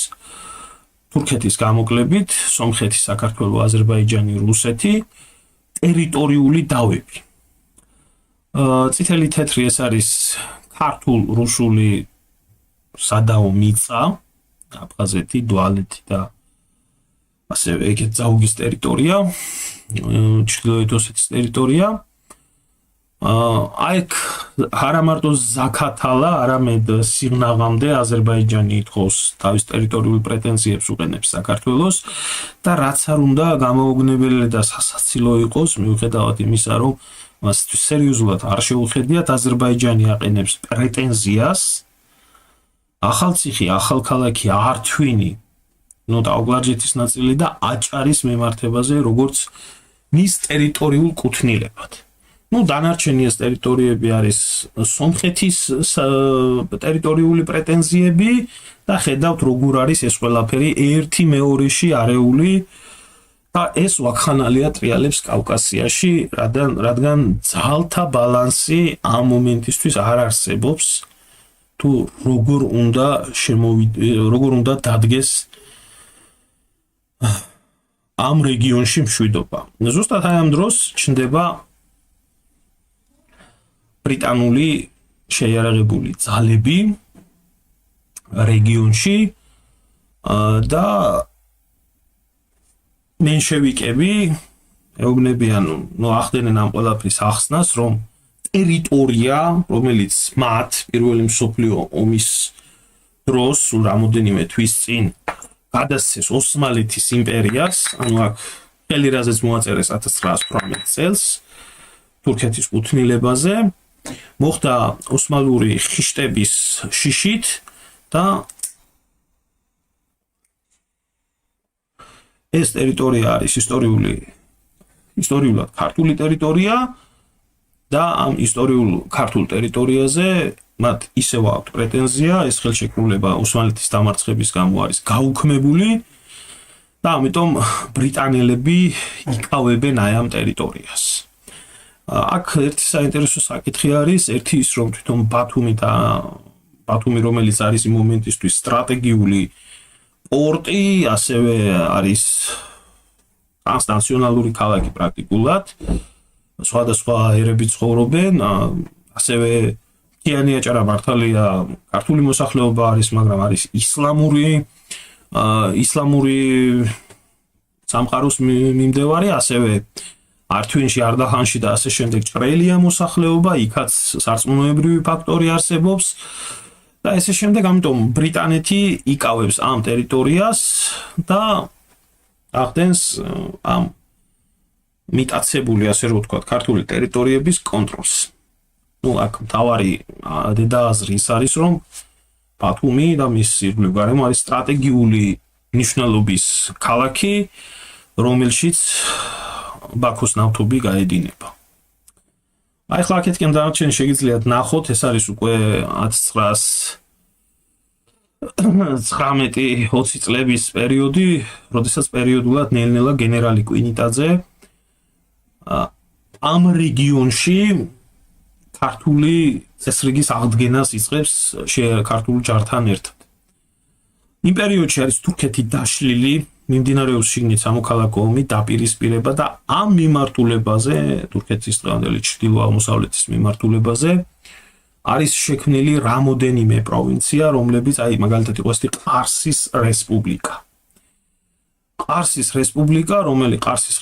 A: თურქეთის გამოკლებით, სომხეთი, საქართველო, აზერბაიჯანი, რუსეთი ტერიტორიული დავები. წითელი თეთრი ეს არის ქართულ-რუსული სადაო მიწა, აფხაზეთი, დვალეთი და ასევე ეგეთ ზაუგის ტერიტორია, ჩრდილოეთ ოსეთის ტერიტორია. აი არა მარტო ზაქათალა, არამედ სიღნაღამდე აზერბაიჯანი ითხოვს თავის ტერიტორიულ პრეტენზიებს უყენებს საქართველოს და რაც არ უნდა გამოუგნებელი და სასაცილო იყოს, მიუხედავად იმისა, რომ მასთვის სერიოზულად არ შეუხედიათ, აზერბაიჯანი აყენებს პრეტენზიას ახალციხი, ახალქალაქი, ართვინი, ტაუგლარჯეთის ნაწილი და აჭარის მემართებაზე, როგორც მის ტერიტორიულ კუთვნილებად. დანარჩენი ეს ტერიტორიები არის სომხეთის ტერიტორიული პრეტენზიები და ხედავთ როგორ არის ეს ყველაფერი ერთი მეორეში არეული და ეს ვაქხანალია ტრიალებს კავკასიაში, რადგან ძალთა ბალანსი ამ მომენტისთვის არ არსებობს თუ როგორ უნდა დადგეს ამ რეგიონში მშვიდობა. ზუსტად აი ამ დროს ჩნდება ბრიტანული შეიარაღებული ძალები რეგიონში და მენშევიკები ეუბნებიან, ახდენენ ამ ყველაფრის ახსნას, რომ ტერიტორია, რომელიც მათ პირველი მსოფლიო ომის დროს რამოდენიმე თვის წინ გადასცეს ოსმალეთის იმპერიას, ანუ აქ ხელი რაზეც მოაწერეს 1918 წელს თურქეთის კუთვნილებაზე, მოხდა ოსმალური ხიშტების შიშით და ეს ტერიტორია არის ისტორიულად ქართული ტერიტორია და ამ ისტორიულ ქართულ ტერიტორიაზე მათ ისევ აქვთ პრეტენზია, ეს ხელშეკრულება ოსმალეთის დამარცხების გამო არის გაუქმებული და ამიტომ ბრიტანელები იკავებენ აი ამ ტერიტორიას. აქ ერთი საინტერესო საკითხი არის, ერთი ის რომ თვითონ ბათუმი, რომელიც არის იმ მომენტისთვის სტრატეგიული პორტი, ასევე არის ტრანსნაციონალური ქალაქი პრაქტიკულად, სხვადასხვა ერები ცხოვრობენ, ასევე მთიანი აჭარა მართალია ქართული მოსახლეობა არის, მაგრამ არის ისლამური სამყაროს მიმდევარი, ასევე ართვინში, არდახანში და ასე შემდეგ ჭრელია მოსახლეობა, იქაც სარწმუნოებრივი ფაქტორი არსებობს და ესე შემდეგ, ამიტომ ბრიტანეთი იკავებს ამ ტერიტორიას და ახდენს ამ მიტაცებული, ასე რომ ვთქვათ, ქართული ტერიტორიების კონტროლს. აქ მთავარი დედააზრი ის არის, რომ ბათუმი და მის ირგვლივ გარემო არის სტრატეგიული მნიშვნელობის ქალაქი, რომელშიც ბაქოს ნავთობი გაედინება. ახლა აქეთკენ დანარჩენი შეგიძლიათ ნახოთ, ეს არის უკვე 1919-20 წლების პერიოდი, როდესაც პერიოდულად ნელ-ნელა გენერალი კვინიტაძე ამ რეგიონში ქართული წესრიგის აღდგენას იწყებს ქართულ ჯართან ერთად. იმ პერიოდში არის თურქეთი დაშლილი, მიმდინარეობს შიგნით სამოქალაქო ომი, დაპირისპირება და ამ მიმართულებაზე, თურქეთის დღევანდელი ჩრდილო-აღმოსავლეთის მიმართულებაზე არის შექმნილი რამოდენიმე პროვინცია, რომლებიც მაგალითად იყო ყარსის რესპუბლიკა. ყარსის რესპუბლიკა, რომელიც ყარსის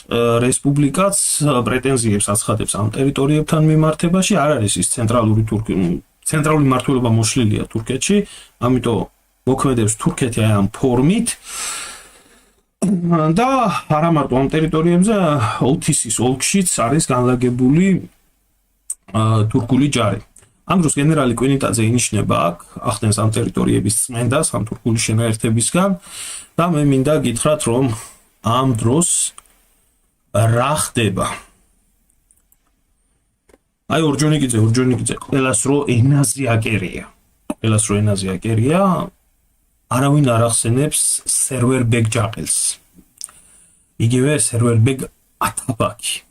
A: რესპუბლიკაც პრეტენზიებს აცხადებს ამ ტერიტორიებთან მიმართებაში, არ არის ის ცენტრალური მმართველობა მოშლილია თურქეთში, ამიტომ მოქმედებს თურქეთი ამ ფორმით და არა მარტო ამ ტერიტორიებზე, ოლთისის ოლქშიც არის განლაგებული თურქული ჯარი. ამ დროს გენერალი კვინიტაძე ინიშნება აქ, ახდენს ამ ტერიტორიების წმენდას ამ თურქული შენაერთებისგან და მე მინდა გითხრათ, რომ ამ დროს რა ხდება. ორჯონიკიძე, ყველას რო ენაზე აკერია, არავინ არ ახსენებს სერვერბეგ ჯაყელს. იგივე სერვერბეგ ათაბაკი.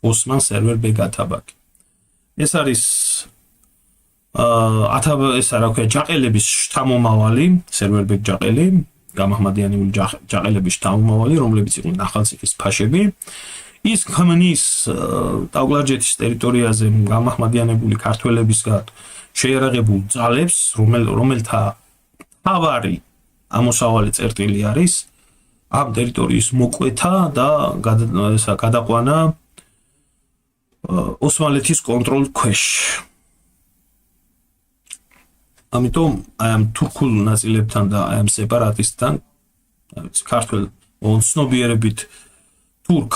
A: ოსმან სერვერბეგ ათაბაკი. ეს არის ჯაყელების შთამომავალი, სერვერბეგ ჯაყელი, გამაჰმადიანული ჯაყელების შთამომავალი, რომლებიც იყვნენ ახალციხის ფაშები. ის ქმნის ტაუგლარჯეთის ტერიტორიაზე გამაჰმადიანებული ქართველებისგან შეიარაღებულ ძალებს, რომელთა მთავარი ამოსავალი წერტილი არის ამ ტერიტორიის მოკვეთა და გადაყვანა ოსმალეთის კონტროლ ქვეშ. ამიტომ ამ თურქულ ნაწილებთან და ამ სეპარატისტთან, ქართულ ცნობიერებით თურქ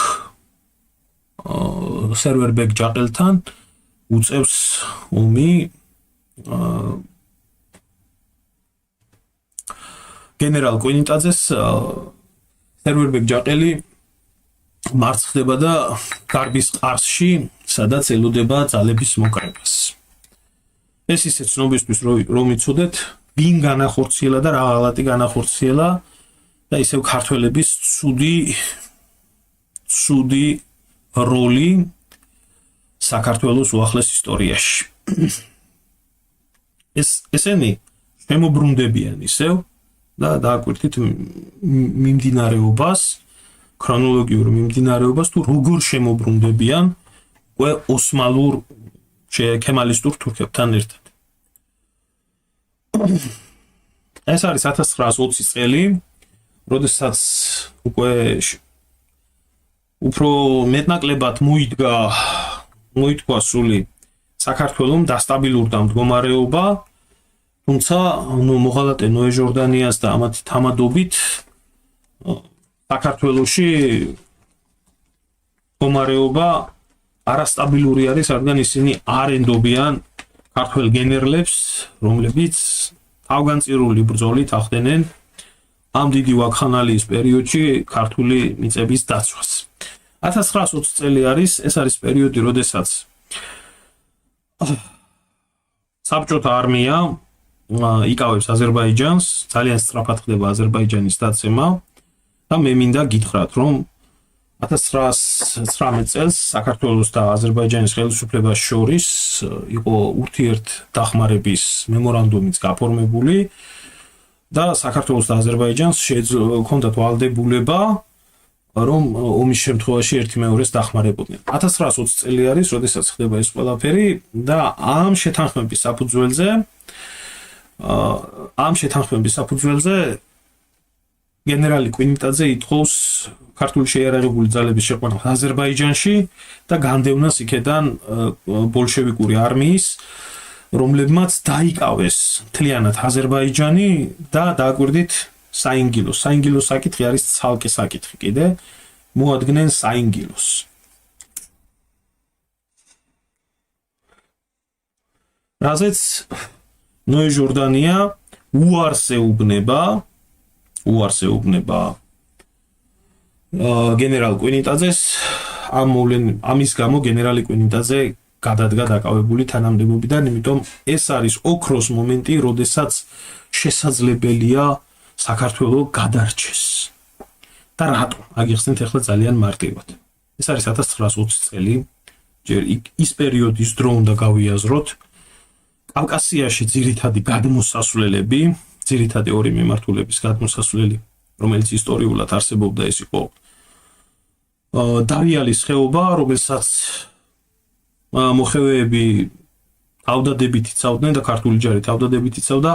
A: სერვერბეგ ჯაყელთან უწევს ომი გენერალ კვინიტაძეს. სერვერბეგ ჯაყელი მარცხდება და გარბის ყარსში, სადაც ელოდება ძალების მოკრებას. ეს ისე ცნობისთვის რომ იცოდეთ, ვინ განახორციელა და რა ღალატი განახორციელა და ისევ ქართველების ცუდი როლი საქართველოს უახლეს ისტორიაში. ესენი შემოbrunდებიან ისევ და დააკვირდით მიმდინარეობას, ქრონოლოგიურ მიმდინარეობას თუ როგორ შემოbrunდებიან უკვე ოსმალურ ქემალისტურ თურქებთან ერთად. ეს არის 1920 წელი, როდესაც უკვე უფრო მეტნაკლებად მოითქვა სული საქართველოს დასტაბილურდა მდგომარეობა, თუმცა მოღალატე ნოე ჟორდანიას და ამათი თამადობით საქართველოში მდგომარეობა არასტაბილური არის, რადგან ისინი არ ენდობიან ქართველ გენერლებს, რომლებიც თავგანწირული ბრძოლით ახდენენ ამ დიდი ვაქხანალიის პერიოდში ქართული მიწების დაცვას. 1920 წელი არის, ეს არის პერიოდი, როდესაც საბჭოთა არმია იკავებს აზერბაიჯანს, ძალიან სწრაფად ხდება აზერბაიჯანის დაცემა და მე მინდა გითხრათ, რომ 1919 წელს საქართველოს და აზერბაიჯანის ხელისუფლებას შორის იყო ურთიერთდახმარების მემორანდუმიც გაფორმებული და საქართველოს და აზერბაიჯანს ჰქონდათ ვალდებულება, რომ ომის შემთხვევაში ერთი მეორეს დახმარებოდნენ. 1920 წელი არის, როდესაც ხდება ეს ყველაფერი და ამ შეთანხმების საფუძველზე გენერალი კვინიტაძე ითხოვს ქართული შეიარაღებული ძალების შეყვანას აზერბაიჯანში და განდევნას იქედან ბოლშევიკური არმიის, რომლებმაც დაიკავეს მთლიანად აზერბაიჯანი და დააკვირდით საინგილოს საკითხი არის ცალკე საკითხი კიდე, მოადგნენ საინგილოს. რაზეც ნოე ჟორდანია უარს ეუბნება გენერალ კვინიტაძეს ამის გამო გენერალი კვინიტაძე გადადგა დაკავებული თანამდებობიდან, იმიტომ ეს არის ოქროს მომენტი, როდესაც შესაძლებელია საქართველოს გადარჩეს. და რატომ? აგიხსნით ახლა ძალიან მარტივად. ეს არის 1920 წელი, ჯერ ის პერიოდის დრო უნდა გავიაზროთ. კავკასიაში ძირითადი გადმოსასვლელები, ძირითადი ორი მიმართულების გადმოსასვლელი, რომელიც ისტორიულად არსებობდა, ეს იყო დავიალის ხეობა, რომელსაც მოხევეები თავდადებით იცავდნენ და ქართული ჯარი თავდადებით იცავდა.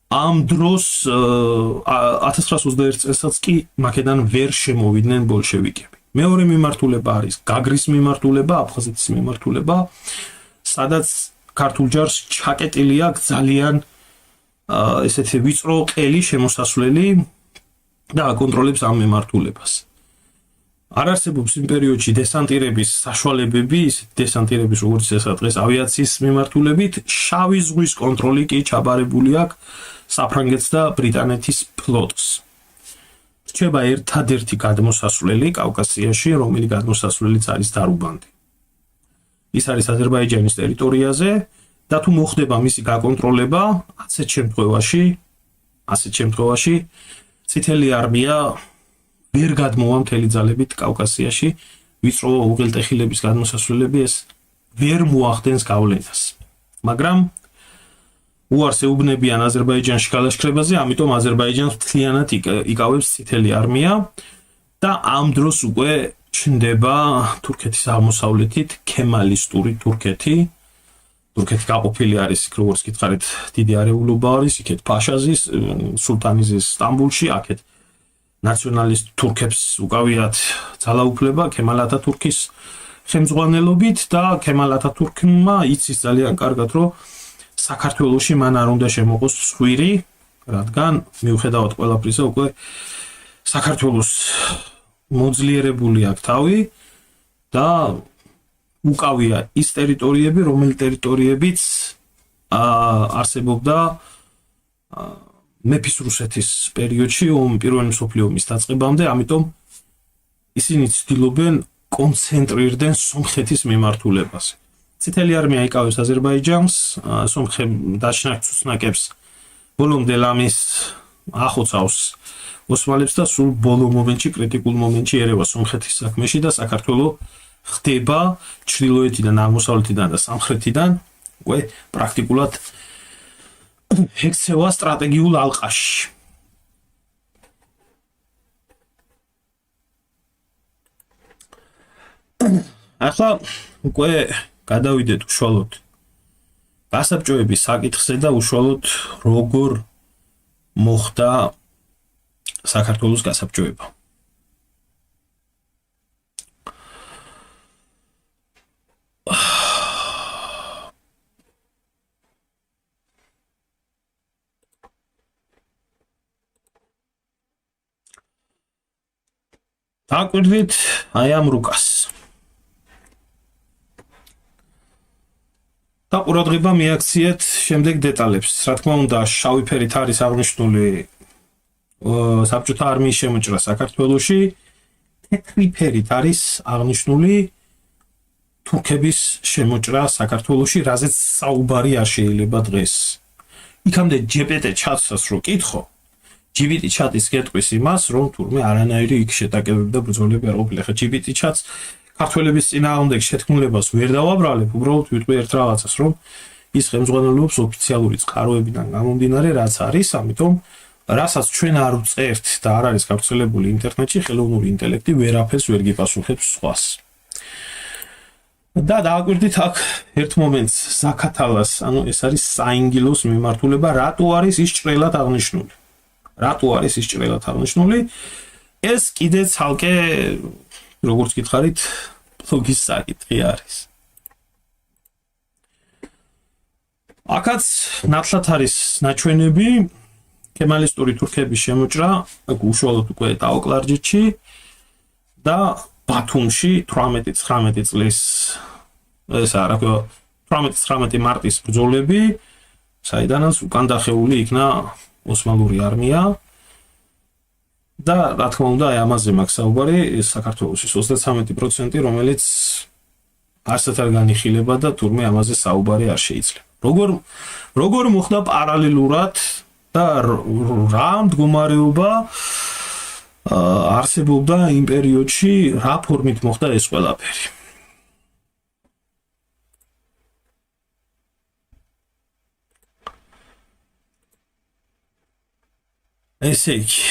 A: ამ დროს 1921 წელსაც კი მაქედან ვერ შემოვიდნენ ბოლშევიკები. მეორე მიმართულება არის გაგრის მიმართულება, აფხაზეთის მიმართულება, სადაც ქართულ ჯარს ჩაკეტილი აქვს ძალიან ესეთი ვიწრო ყელი შემოსასვლელი და აკონტროლებს ამ მიმართულებას. არ არსებობს იმ პერიოდში დესანტირების საშუალებები, დესანტირების როგორც ესა დღეს ავიაციის მიმართულებით, შავი ზღვის კონტროლი კი ჩაბარებული აქვს საფრანგეთს და ბრიტანეთის ფლოტს. რჩება ერთადერთი გადმოსასვლელი კავკასიაში, რომელიც გადმოსასვლელიც არის დარუბანდი. ის არის აზერბაიჯანის ტერიტორიაზე და თუ მოხდება მისი გაკონტროლება, ასეთ შემთხვევაში წითელი არმია ვერ გადმოვა მთელი ძალებით კავკასიაში, ვიწრო უღელტეხილების გადმოსასვლელები ეს ვერ მოახდენს გავლენას. მაგრამ უარს ეუბნებიან აზერბაიჯანში გალაშქრებაზე, ამიტომ აზერბაიჯანს მთლიანად იკავებს წითელი არმია და ამ დროს უკვე ჩნდება თურქეთის აღმოსავლეთით ქემალისტური თურქეთი. თურქეთი გაყოფილი არის, როგორც გითხარით, დიდი არეულობა არის, იქეთ ფაშაზის, სულთანიზის სტამბულში, აქეთ ნაციონალისტ თურქებს უკავიათ ძალაუფლება ქემალ ათათურქის ხელმძღვანელობით და ქემალ ათათურქმა იცის ძალიან კარგად, რომ საქართველოში მან არ უნდა შემოყოს ცხვირი, რადგან მიუხედავად ყველაფრისა უკვე საქართველოს მოძლიერებული აქვს თავი და უკავია ის ტერიტორიები, რომელი ტერიტორიებიც არსებობდა მეფის რუსეთის პერიოდში, პირველი მსოფლიო ომის დაწყებამდე, ამიტომ ისინი ცდილობენ კონცენტრირდნენ სომხეთის მიმართულებაზე. წითელი არმია იკავებს აზერბაიჯანს, სომხები დაშნაკ ცუცნაკებს ბოლომდე ლამის ახოცავს ოსმალებს და სულ ბოლო მომენტში, კრიტიკულ მომენტში ერევა სომხეთის საქმეში და საქართველოს ხდება ჩრდილოეთიდან, აღმოსავლეთიდან და სამხრეთიდან უკვე პრაქტიკულად ექცევა სტრატეგიულ ალყაში. ახლა უკვე გადავიდეთ უშუალოდ გასაბჭოების საკითხზე და უშუალოდ როგორ მოხდა საქართველოს გასაბჭოება. დააკვირდით აი ამ რუკას. და ყურადღება მიაქციეთ შემდეგ დეტალებს. რა თქმა უნდა, შავი ფერით არის აღნიშნული საბჭოთა არმიის შემოჭრა საქართველოში, თეთრი ფერით არის აღნიშნული თურქების შემოჭრა საქართველოში, რაზეც საუბარი არ შეიძლება დღეს. იქამდე ჯეპეტე ჩაცვას რო კითხო, ჯიბიტი ჩატის გეტყვის იმას, რომ თურმე არანაირი იქ შეტაკებები და ბრძოლები არ ყოფილა. ხა ჯიბიტი ჩაც ქართველების წინააღმდეგ შეთქმულებას ვერ დავაბრალებ, უბრალოდ ვიტყვი ერთ რაღაცას, რომ ის ხელმძღვანელობს ოფიციალური წყაროებიდან გამომდინარე, რაც არის, ამიტომ რასაც ჩვენ არ ვწერთ და არ არის გავრცელებული ინტერნეტში, ხელოვნური ინტელექტი ვერაფერს ვერ გიპასუხებს სხვას. და დააკვირდით აქ ერთ მომენტს ზაქათალას, ანუ ეს არის საინგილოს მიმართულება, რატო არის ის ჭრელად აღნიშნული. ეს კიდე ცალკე როგორც გითხარით, ბლოგის საკითხი არის. აქაც ნათლად არის ნაჩვენები ქემალისტური თურქების შემოჭრა, უშუალოდ უკვე ტაოკლარჯეთში და ბათუმში 18-19 წლის ესაა რა ქვია 18-19 მარტის ბრძოლები, საიდანაც უკან დახეული იქნა ოსმალური არმია და რა თქმა უნდა, აი ამაზე მაქვს საუბარი, საქართველოს 33%, რომელიც არცად არ განიხილება და თურმე ამაზე საუბარი არ შეიძლება. როგორ მოხდა პარალელურად და რა მდგომარეობა არსებობდა იმ პერიოდში, რა ფორმით მოხდა ეს ყველაფერი. ესე იგი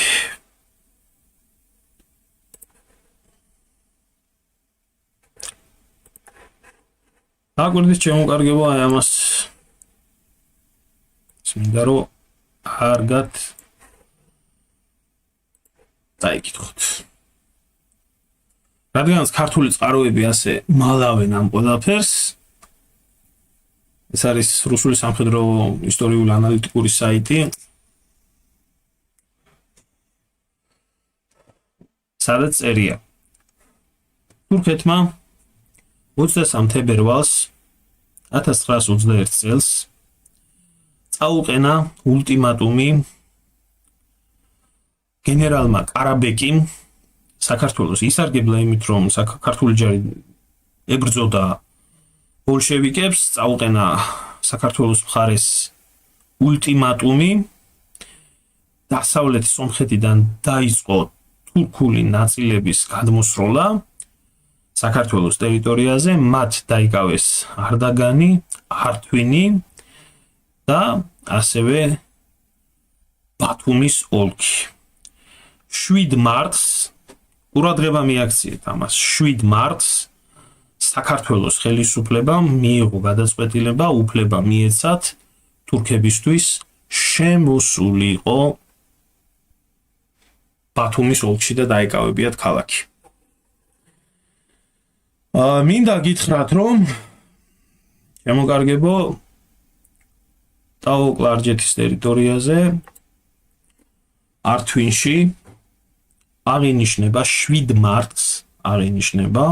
A: აგვირდის შემოკარგება აი ამას მინდა რომ კარგად დაიკითხოთ. რადგანაც ქართული წყაროები ასე მალავენ ამ ყველაფერს, ეს არის რუსული სამხედრო ისტორიული ანალიტიკური საიტი, სადაც წერია. თურქეთმა 23 თებერვალს 1921 წელს წაუყენა ულტიმატუმი გენერალმა კარაბეკიმ საქართველოს ისარგებლა იმით, რომ საქართველოს ჯარი ებრძოდა ბოლშევიკებს, წაუყენა საქართველოს მხარეს ულტიმატუმი, დასავლეთ სომხეთიდან დაიწყო თურქული ნაწილების გადმოსროლა საქართველოს ტერიტორიაზე, მათ დაიკავეს არდაგანი, ართვინი და ასევე ბათუმის ოლქი. 7 მარტს ყურადღება მიაქციეთ ამას. 7 მარტს საქართველოს ხელისუფლებამ მიიღო გადაწყვეტილება, უფლება მიეცათ თურქებისთვის შემოსულიყო ბათუმის ოლქში და დაიკავებიათ ქალაქი. მინდა გითხრათ, რომ შემოკარგებო ტაო-კლარჯეთის ტერიტორიაზე ართვინში აღინიშნება 7 მარტს აღინიშნება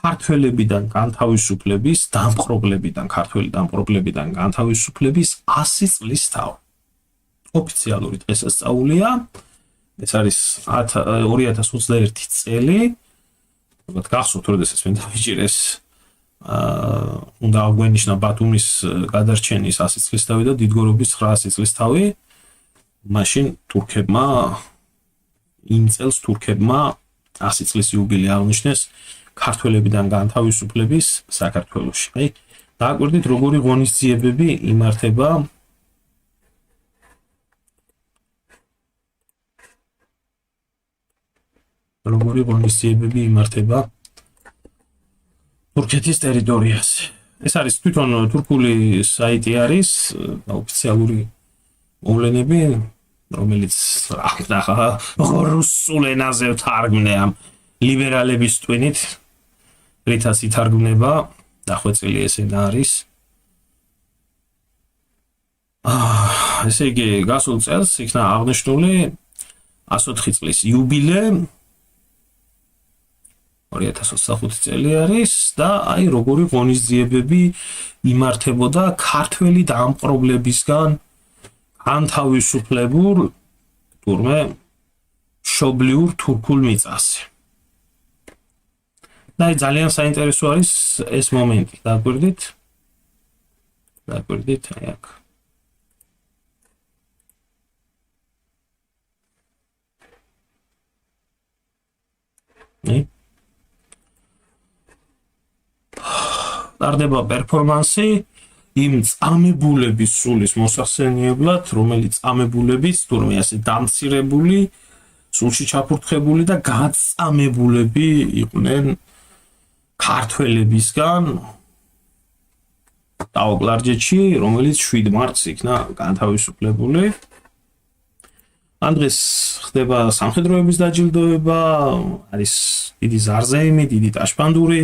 A: ქართველებიდან განთავისუფლების, ქართველი დამპყრობლებიდან განთავისუფლების 100 წლის თავი. ოფიციალური დღესასწაულია. ეს არის 2021 წელი. გახსოვთ, როდესაც მე დავიჭირეს უნდა აღვენიშნა ბათუმის გადარჩენის 100 წლის თავი და დიდგორობის 900 წლის თავი. მაშინ თურქებმა იმ წელს 100 წლის იუბილე აღნიშნეს ქართველებიდან განთავისუფლების საქართველოში. აი, დააკვირდით, როგორი ღონისძიებები იმართება თურქეთის ტერიტორიაზე. ეს არის თვითონ თურქული საიტი არის, ოფიციალური მოვლენები, რომელიც რუსულ ენაზე თარგმნია ლიბერალების ტვინით, რითაც ითარგმნება, დახვეწილი ესენა არის. ესე იგი, გასულ წელს იქნა აღნიშნული 104 წლის იუბილე, 2025 წელი არის და აი როგორი ღონისძიებები იმართებოდა ქართველი დამპყრობლებისგან განთავისუფლებულ თურმე მშობლიურ თურქულ მიწაზე. და ძალიან საინტერესო არის ეს მომენტი, დაგვირდით, აი აქ. ტარდება პერფორმანსი იმ წამებულების სულის მოსახსენიებლად, რომელიც წამებულებიც თურმე ასე დამცირებული, სულში ჩაფურთხებული და გაწამებულები იყვნენ ქართველებისგან ტაო-კლარჯეთში, რომელიც 7 მარტს იქნა განთავისუფლებული. ამ დღეს ხდება სამხედროების დაჯილდოება, არის დიდი ზარზეიმი, დიდი ტაშპანდური,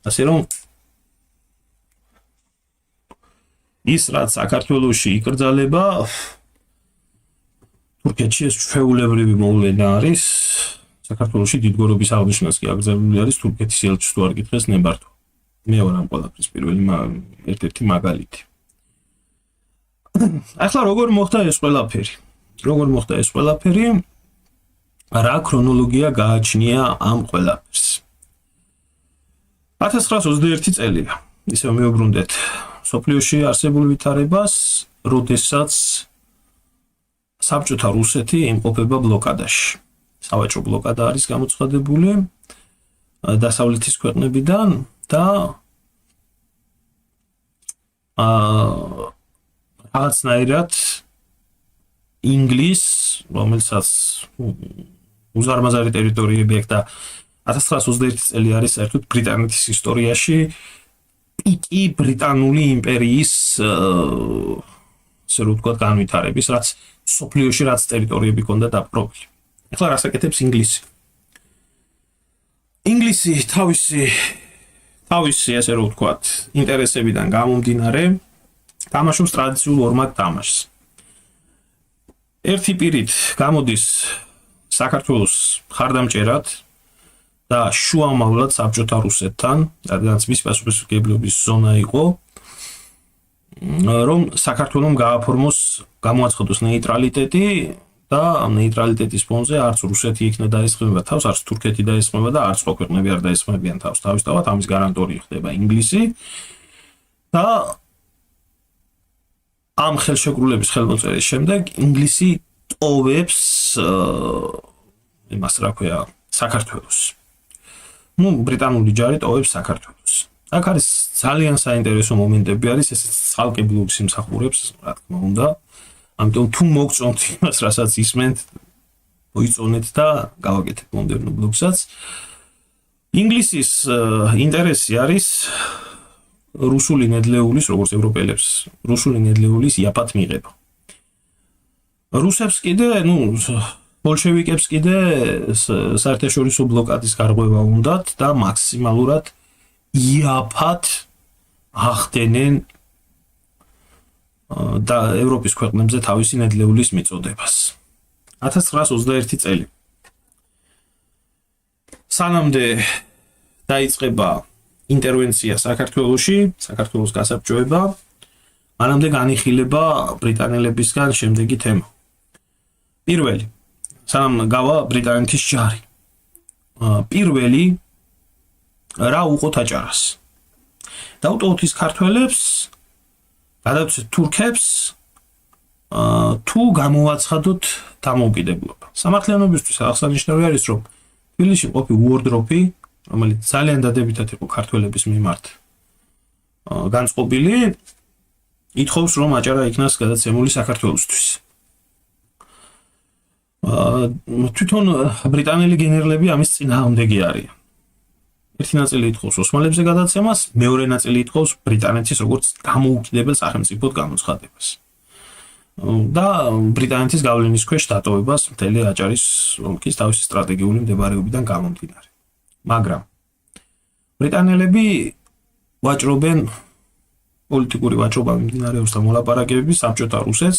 A: ასე რომ ის რაც საქართველოში იკრძალება, თურქეთში ეს ჩვეულებრივი მოვლენა არის. საქართველოში დიდგორობის აღნიშვნას კი აკრძალული არის თურქეთის ელჩს თუ არ გითხეს ნებართვა. მე ვარ ამ ყველაფრის პირველი ერთ-ერთი მაგალითი. ახლა როგორ მოხდა ეს ყველაფერი? რა ქრონოლოგია გააჩნია ამ ყველაფერს? 1921 წელია. ისევ მივუბრუნდეთ სოფლიოში არსებულ ვითარებას, როდესაც საბჭოთა რუსეთი იმყოფება ბლოკადაში. სავაჭრო ბლოკადა არის გამოცხადებული დასავლეთის ქვეყნებიდან და რაღაცნაირად ინგლისს, რომელსაც უზარმაზარი ტერიტორიები აქვს და 1921 წელი არის საერთოდ ბრიტანეთის ისტორიაში პიკი ბრიტანული იმპერიის ასე რომ ვთქვათ განვითარების, რაც სოფლიოში რაც ტერიტორიები ჰქონდა დაპყრობილი. ახლა რას აკეთებს ინგლისი? ინგლისი თავისი ასე რომ ვთქვათ ინტერესებიდან გამომდინარე თამაშობს ტრადიციულ ორმად თამაშს. ერთი პირით გამოდის საქართველოს მხარდამჭერად და შუამავლად საბჭოთა რუსეთთან, რადგანაც მის პასუხისმგებლობის ზონა იყო, რომ საქართველოს გააფორმოს გამოაცხადოს ნეიტრალიტეტი და ნეიტრალიტეტის ფონზე არც რუსეთი იქნა დაესხმება თავს, არც თურქეთი დაესხმება და არც სხვა ქვეყნები არ დაესხმებიან თავს. თავისთავად ამის გარანტორი ხდება ინგლისი და ამ ხელშეკრულების ხელმოწერის შემდეგ ინგლისი ტოვებს იმას რა ქვია საქართველოს. ბრიტანული ჯარი ტოვებს საქართველოს. აქ არის ძალიან საინტერესო მომენტები არის, ეს ცალკე ბლოგს იმსახურებს, რა თქმა უნდა. ამიტომ თუ მოგწონთ იმას, რასაც ისმენთ, მოიწონეთ და გავაკეთეთ მომდევნო ბლოგსაც. ინგლისის ინტერესი არის რუსული ნედლეულის, როგორც ევროპელებს, რუსული ნედლეულის იაფად მიღება. რუსებს კიდე, ბოლშევიკებს კიდე საერთაშორისო ბლოკადის გარღვევა უნდათ და მაქსიმალურად იაფად ახდენენ და ევროპის ქვეყნებზე თავისი ნედლეულის მიწოდებას. 1921 წელი. სანამდე დაიწყება ინტერვენცია საქართველოში, საქართველოს გასაბჭოება, მანამდე განიხილება ბრიტანელებისგან შემდეგი თემა. პირველი, სანამ გავა ბრიტანეთის ჯარი. პირველი რა უყოთ აჭარას. დაუტოვოთ ის ქართველებს, გადავწყვეტ თურქებს, თუ გამოვაცხადოთ დამოუკიდებლობა. სამართლიანობისთვის აღსანიშნავი არის, რომ თბილისში ყოფი უორდროპი, რომელიც ძალიან დადებითად იყო ქართველების მიმართ განწყობილი, ითხოვს, რომ აჭარა იქნას გადაცემული საქართველოსთვის. თვითონ ბრიტანელი გენერლები ამის წინააღმდეგი არიან. ერთი ნაწილი ითხოვს ოსმალებზე გადაცემას, მეორე ნაწილი ითხოვს ბრიტანეთის როგორც დამოუკიდებელ სახელმწიფოდ გამოცხადებას. და ბრიტანეთის გავლენის ქვეშ დატოვებას მთელი აჭარის ოლქის თავისი სტრატეგიული მდებარეობიდან გამომდინარე. მაგრამ ბრიტანელები ვაჭრობენ პოლიტიკური ვაჭრობა მიმდინარეობს და მოლაპარაკებები საბჭოთა რუსეთს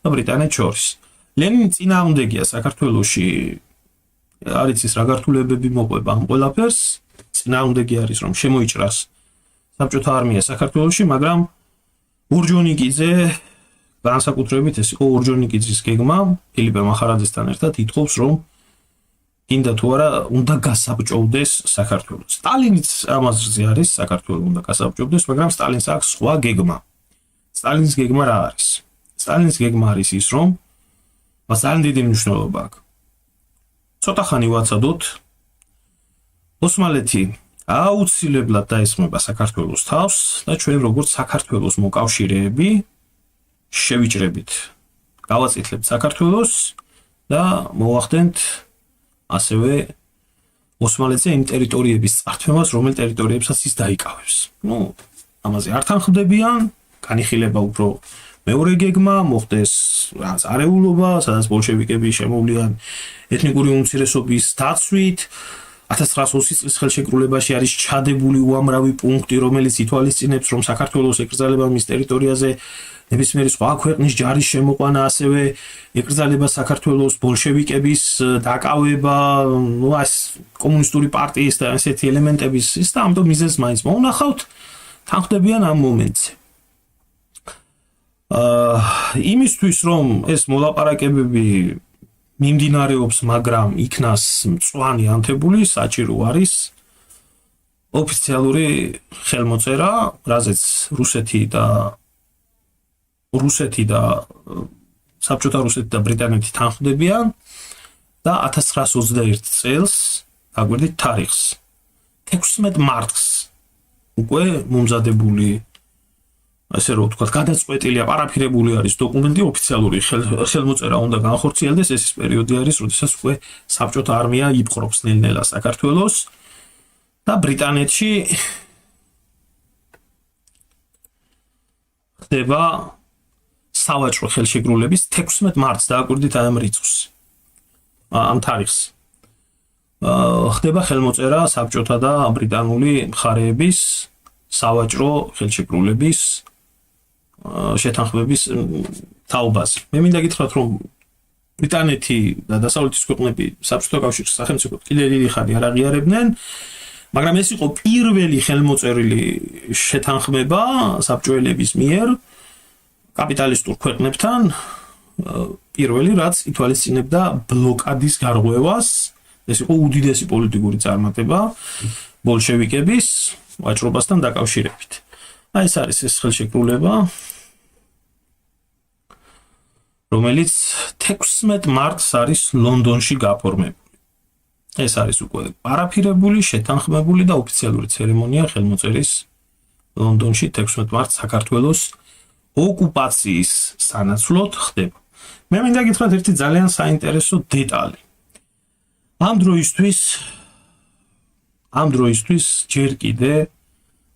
A: და ბრიტანეთს შორის. ლენინი წინააღმდეგია საქართველოში, არის ის რა გართულებები მოყვება ამ ყველაფერს, წინააღმდეგი არის რომ შემოიჭრას საბჭოთა არმია საქართველოში, მაგრამ ორჯონიკიძე განსაკუთრებით ეს იყო ორჯონიკიძის გეგმა, ფილიპე მახარაძესთან ერთად ითხოვს რომ კიდე თუ არა უნდა გასაბჭოვდეს საქართველოს. სტალინიც ამაზე არის, საქართველოს უნდა გასაბჭოვდეს, მაგრამ სტალინს აქვს სხვა გეგმა. სტალინის გეგმა რა არის? სტალინის გეგმა არის ის, რომ ძალიან დიდი მნიშვნელობა აქვს. ცოტა ხანი ვაცადოთ, ოსმალეთი აუცილებლად დაესხმება საქართველოს თავს და ჩვენ როგორც საქართველოს მოკავშირეები შევიჭრებით. გავაწითლებთ საქართველოს და მოვახდენთ ასევე ოსმალეთზე იმ ტერიტორიების წართვებას, რომელ ტერიტორიებსაც ის დაიკავებს. ამაზე არ თანხმდებიან, განიხილება უფრო მეორე გეგმა, მოხდეს რაღაც არეულობა, სადაც ბოლშევიკები შემოვლიან ეთნიკური უმცირესობის დაცვით, 1920 წლის ხელშეკრულებაში არის ჩადებული უამრავი პუნქტი, რომელიც ითვალისწინებს, რომ საქართველოს ეკრძალება მის ტერიტორიაზე ნებისმიერი სხვა ქვეყნის ჯარის შემოყვანა, ასევე ეკრძალება საქართველოს ბოლშევიკების დაკავება, კომუნისტური პარტიის და ასეთი ელემენტების ის და ამიტომ მიზეზს მაინც მოუნახავთ, თანხმდებიან ამ მომენტზე. იმისთვის, რომ ეს მოლაპარაკებები მიმდინარეობს, მაგრამ იქნას მწვანე ანთებული, საჭირო არის ოფიციალური ხელმოწერა, რაზეც რუსეთი და საბჭოთა რუსეთი და ბრიტანეთი თანხმდებიან და 1921 წელს, დაგვერდით თარიღს, 16 მარტს უკვე მომზადებული, ასე რომ ვთქვათ, გადაწყვეტილი, პარაფირებული არის დოკუმენტი, ოფიციალური ხელმოწერა უნდა განხორციელდეს, ეს ის პერიოდი არის, როდესაც უკვე საბჭოთა არმია იპყრობს ნელ-ნელა საქართველოს და ბრიტანეთში ხდება სავაჭრო ხელშეკრულების 16 მარტს დააკვირდით ამ რიცხვს, ამ თარიღს. ხდება ხელმოწერა საბჭოთა და ბრიტანული მხარეების სავაჭრო ხელშეკრულების შეთანხმების თაობაზე. მე მინდა გითხრათ, რომ ბრიტანეთი და დასავლეთის ქვეყნები საბჭოთა კავშირის სახელმწიფოდ კიდევ დიდი ხანი არ აღიარებდნენ, მაგრამ ეს იყო პირველი ხელმოწერილი შეთანხმება საბჭოელების მიერ კაპიტალისტურ ქვეყნებთან, პირველი, რაც ითვალისწინებდა ბლოკადის გარღვევას, ეს იყო უდიდესი პოლიტიკური წარმატება ბოლშევიკების ვაჭრობასთან დაკავშირებით. აი ეს არის ეს ხელშეკრულება, რომელიც 16 მარტს არის ლონდონში გაფორმებული. ეს არის უკვე პარაფირებული, შეთანხმებული და ოფიციალური ცერემონია ხელმოწერის ლონდონში 16 მარტს საქართველოს ოკუპაციის სანაცვლოდ ხდება. მე მინდა გითხრათ ერთი ძალიან საინტერესო დეტალი. ამ დროისთვის ჯერ კიდე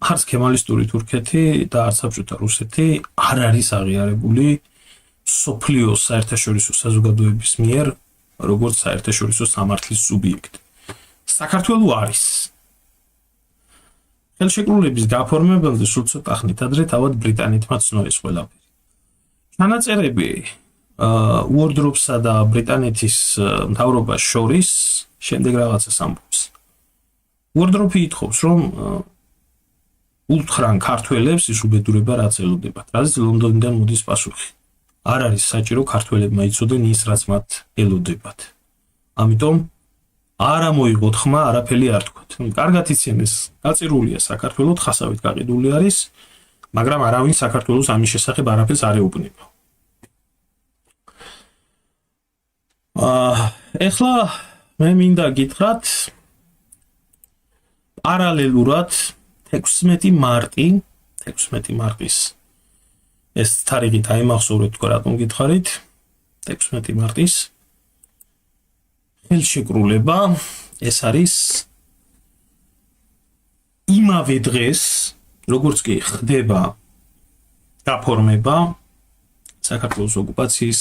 A: არც ქემალისტური თურქეთი და არც საბჭოთა რუსეთი არ არის აღიარებული სოფლიოს საერთაშორისო საზოგადოების მიერ როგორც საერთაშორისო სამართლის სუბიექტი. საქართველო არის. ხელშეკრულების გაფორმებამდე სულ ცოტა ხნით ადრე თავად ბრიტანეთმა ცნო ეს ყველაფერი. ჩანაწერები უორდროპსა და ბრიტანეთის მთავრობას შორის შემდეგ რაღაცას ამბობს. უორდროპი ითხოვს, რომ უთხრან ქართველებს ის უბედურება რაც ელოდებათ, რაც ლონდონიდან მოდის პასუხი. არ არის საჭირო ქართველებმა იცოდენ ის, რაც მათ ელოდებათ. ამიტომ არ მოიგოთ ხმა, არაფერი არ თქვათ. კარგად იციან ეს გაწირულია საქართველოს ხასავით გაყიდული არის, მაგრამ არავინ საქართველოს ამის შესახებ არაფერს არ ეუბნება. ეხლა მე მინდა გითხრათ პარალელურად 16 მარტის ეს თარიღი დაიმახსოვრეთ თქვა რატომ გითხარით 16 მარტის ხელშეკრულება ეს არის იმავე დღეს როგორც კი ხდება გაფორმება საქართველოს ოკუპაციის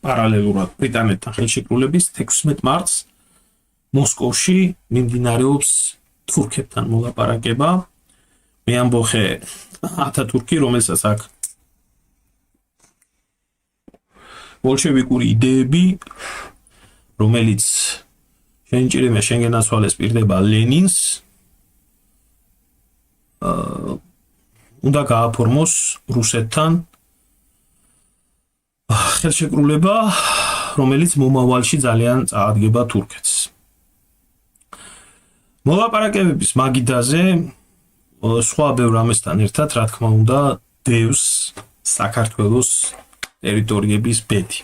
A: პარალელურად ბრიტანეთთან ხელშეკრულების 16 მარტს მოსკოვში მიმდინარეობს თურქებთან მოლაპარაკება. მე ამბოხე ათათურქი, რომელსაც აქ ბოლშევიკური იდეები, რომელიც შენჭირიმე შენგენაცვალეს პირდება ლენინს, უნდა გააფორმოს რუსეთთან ხელშეკრულება, რომელიც მომავალში ძალიან წაადგება თურქეთს. მოლაპარაკებების მაგიდაზე სხვა ბევრ ამასთან ერთად, რა თქმა უნდა, დევს საქართველოს ტერიტორიების ბედი.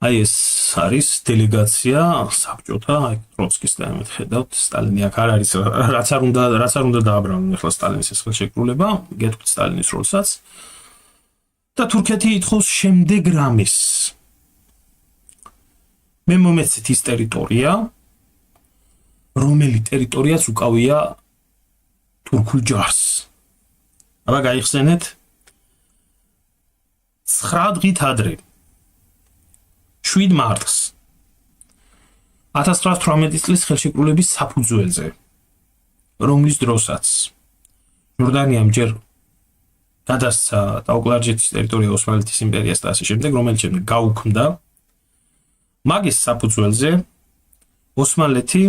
A: აი ეს არის დელეგაცია საბჭოთა, ტროცკის და ამით ხედავთ, სტალინი აქ არ არის, რაც არ უნდა დააბრალონ ახლა სტალინის ეს ხელშეკრულება, გეტყვით სტალინის როლსაც. და თურქეთი ითხოვს შემდეგ რამის. მე მომეცით ის ტერიტორია, რომელი ტერიტორიაც უკავია თურქულ ჯარს. აბა გაიხსენეთ 9 დღით ადრე 7 მარტს 1918 წლის ხელშეკრულების საფუძველზე, რომლის დროსაც ჟორდანიამ ჯერ გადასცა დაუკლარჯეთის ტერიტორია ოსმალეთის იმპერიას და ასე შემდეგ, რომელიც შემდეგ გაუქმდა, მაგის საფუძველზე ოსმალეთი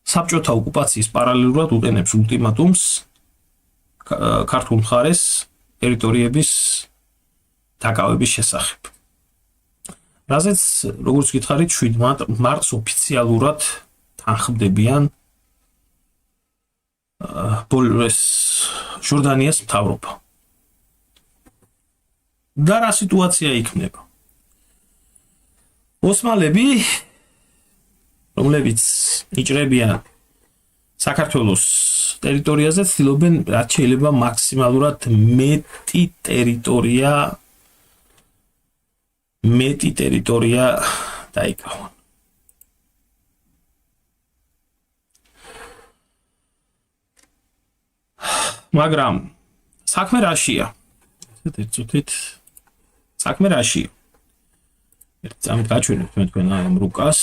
A: საბჭოთა ოკუპაციის პარალელურად უყენებს ულტიმატუმს ქართულ მხარეს ტერიტორიების დაკავების შესახებ. რაზეც, როგორც გითხარით, 7 მარტს ოფიციალურად თანხმდებიან ჟორდანიას მთავრობა. და რა სიტუაცია იქნება? ოსმალები, რომლებიც იჭრებიან საქართველოს ტერიტორიაზე, ცდილობენ რაც შეიძლება მაქსიმალურად მეტი ტერიტორია დაიკავონ. მაგრამ საქმე რაშია? ერთწუთით საქმე რაშია? ერთამ გაჩვენებთ მე თქვენ ამ რუკას,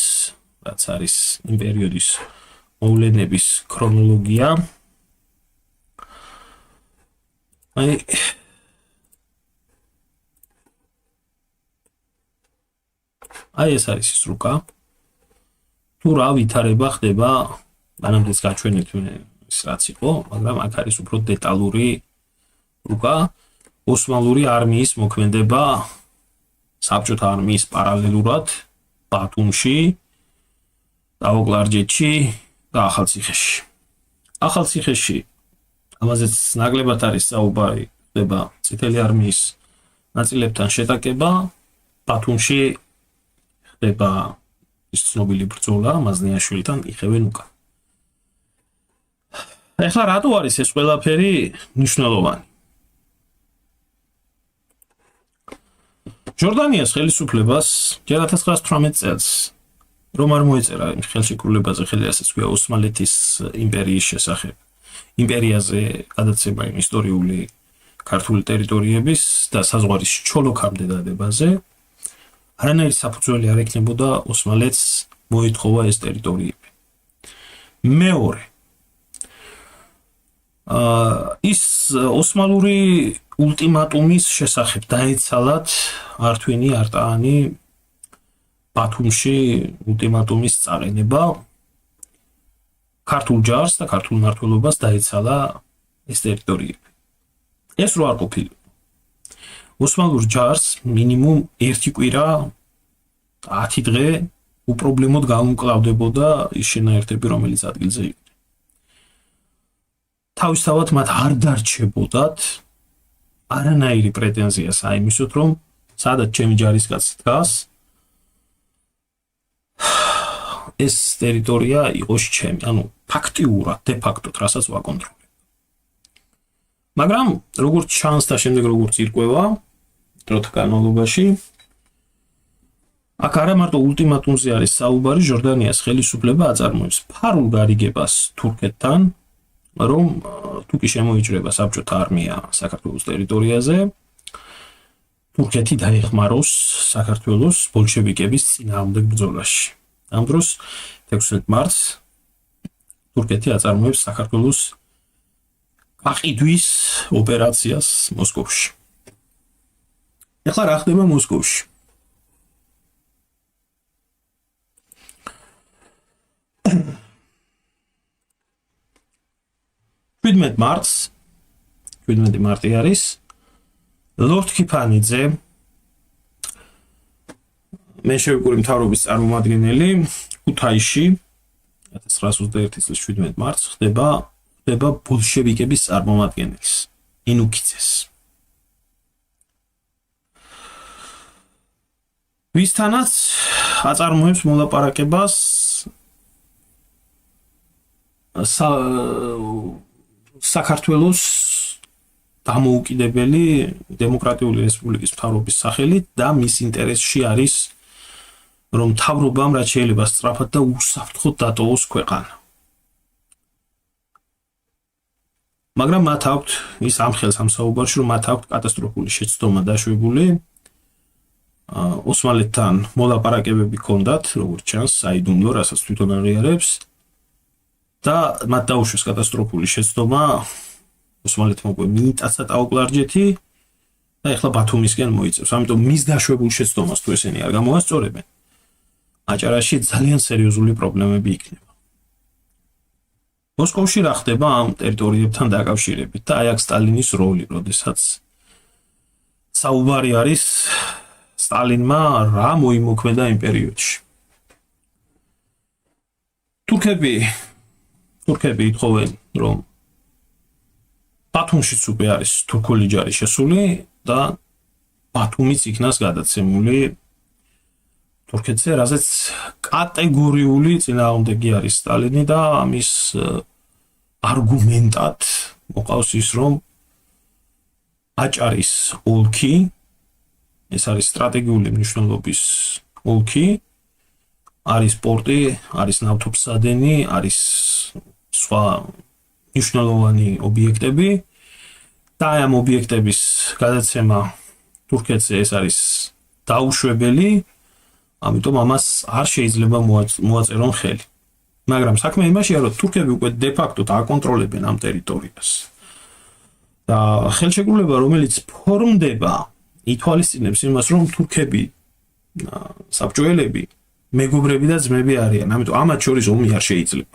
A: რაც არის იმ პერიოდის მოვლენების ქრონოლოგია. აი ეს არის ის რუკა. თუ რა ვითარება ხდება, მანამდეც გაჩვენებთ ის რაც იყო, მაგრამ აქ არის უფრო დეტალური რუკა. ოსმალური არმიის მოქმედება საბჭოთა არმიის პარალელურად ბათუმში, დაუკლარჯეთში და ახალციხეში. ახალციხეში ამაზეც ნაკლებად არის საუბარი, ხდება წითელი არმიის ნაწილებთან შეტაკება, ბათუმში ხდება ის ცნობილი ბრძოლა მაზნიაშვილთან იხევენ უკან. ეხლა რატო არის ეს ყველაფერი მნიშვნელოვანი? ჟორდანიას ხელისუფლებას ჯერ 1918 წელს რომ არ მოეწერა ხელშეკრულებაზე ხელი, რასაც ქვია ოსმალეთის იმპერიის შესახებ, იმპერიაზე გადაცემა იმ ისტორიული ქართული ტერიტორიების და საზღვარის ჩოლოქამდე დადებაზე, არანაირი საფუძველი არ ექნებოდა ოსმალეთს მოითხოვა ეს ტერიტორიები. მეორე, ის ოსმალური ულტიმატუმის შესახებ დაეცალათ ართვინი არტაანი ბათუმში ულტიმატუმის წარენება, ქართულ ჯარს და ქართულ მმართველობას დაეცალა ეს ტერიტორიები. ეს რო არ ყოფილიყო, ოსმალურ ჯარს მინიმუმ 1 კვირა 10 დღე უპრობლემოდ გაუმკლავდებოდა ის შენაერთები, რომელიც ადგილზე იყო. თავისთავად მათ არ დარჩებოდათ არანაირი პრეტენზია საიმისოთ, რომ სადაც ჩემი ჯარისკაცი დგას, ეს ტერიტორია იყოს ჩემი, ანუ ფაქტიურად, დე ფაქტოდ, რასაც ვაკონტროლებ. მაგრამ როგორც ჩანს და შემდეგ როგორც ირკვევა დროთა განმავლობაში, აქ არა მარტო ულტიმატუმზე არის საუბარი, ჟორდანიას ხელისუფლება აწარმოებს ფარულ გარიგებას თურქეთთან, რომ თუკი შემოიჭრება საბჭოთა არმია საქართველოს ტერიტორიაზე, თურქეთი დაეხმაროს საქართველოს ბოლშევიკების წინააღმდეგ ბრძოლაში. ამ დროს 16 მარტს თურქეთი აწარმოებს საქართველოს გაყიდვის ოპერაციას მოსკოვში. ეხლა რა ხდება მოსკოვში? მარტს 17 მარტი არის ლორდ ქიფანიძე, მენშევიკური მთავრობის წარმომადგენელი, ქუთაისში 1921 წლის 17 მარტს ხდება ბოლშევიკების წარმომადგენლის ინუქიძეს. ვისთანაც აწარმოებს მოლაპარაკებას საქართველოს დამოუკიდებელი დემოკრატიული რესპუბლიკის მთავრობის სახელით და მის ინტერესში არის, რომ მთავრობამ რაც შეიძლება სწრაფად და უსაფრთხოდ დატოვოს ქვეყანა. მაგრამ მათ აქვთ ის ამ ხელს ამ საუბარში, რომ მათ აქვთ კატასტროფული შეცდომა დაშვებული, ოსმალეთთან მოლაპარაკებები ჰქონდათ, როგორც ჩანს, საიდუმლო, რასაც თვითონ აღიარებს და მათ დაუშვეს კატასტროფული შეცდომა ოსმალეთმა უკვე მიიტაცა ტაო-კლარჯეთი და ეხლა ბათუმისკენ მოიწევს. ამიტომ მის დაშვებულ შეცდომას თუ ესენი არ გამოასწორებენ, აჭარაში ძალიან სერიოზული პრობლემები იქნება. მოსკოვში რა ხდება ამ ტერიტორიებთან დაკავშირებით და აი აქ სტალინის როლი, როდესაც საუბარი არის სტალინმა რა მოიმოქმედა იმ პერიოდში. თურქები ითხოვენ, რომ ბათუმშიც უკვე არის თურქული ჯარი შესული და ბათუმიც იქნას გადაცემული თურქეთზე, რაზეც კატეგორიული წინააღმდეგი არის სტალინი და ამის არგუმენტად მოყავს ის, რომ აჭარის ოლქი, ეს არის სტრატეგიული მნიშვნელობის ოლქი, არის პორტი, არის ნავთობსადენი, არის სხვა მნიშვნელოვანი ობიექტები და ამ ობიექტების გადაცემა თურქეთზე ეს არის დაუშვებელი, ამიტომ ამას არ შეიძლება მოაწერონ ხელი. მაგრამ საქმე იმაშია, რომ თურქები უკვე de facto აკონტროლებენ ამ ტერიტორიას. და ხელშეკრულება, რომელიც ფორმდება, ითვალისწინებს იმას, რომ თურქები, საბჭოელები, მეგობრები და ძმები არიან, ამიტომ ამათ შორის ომი არ შეიძლება.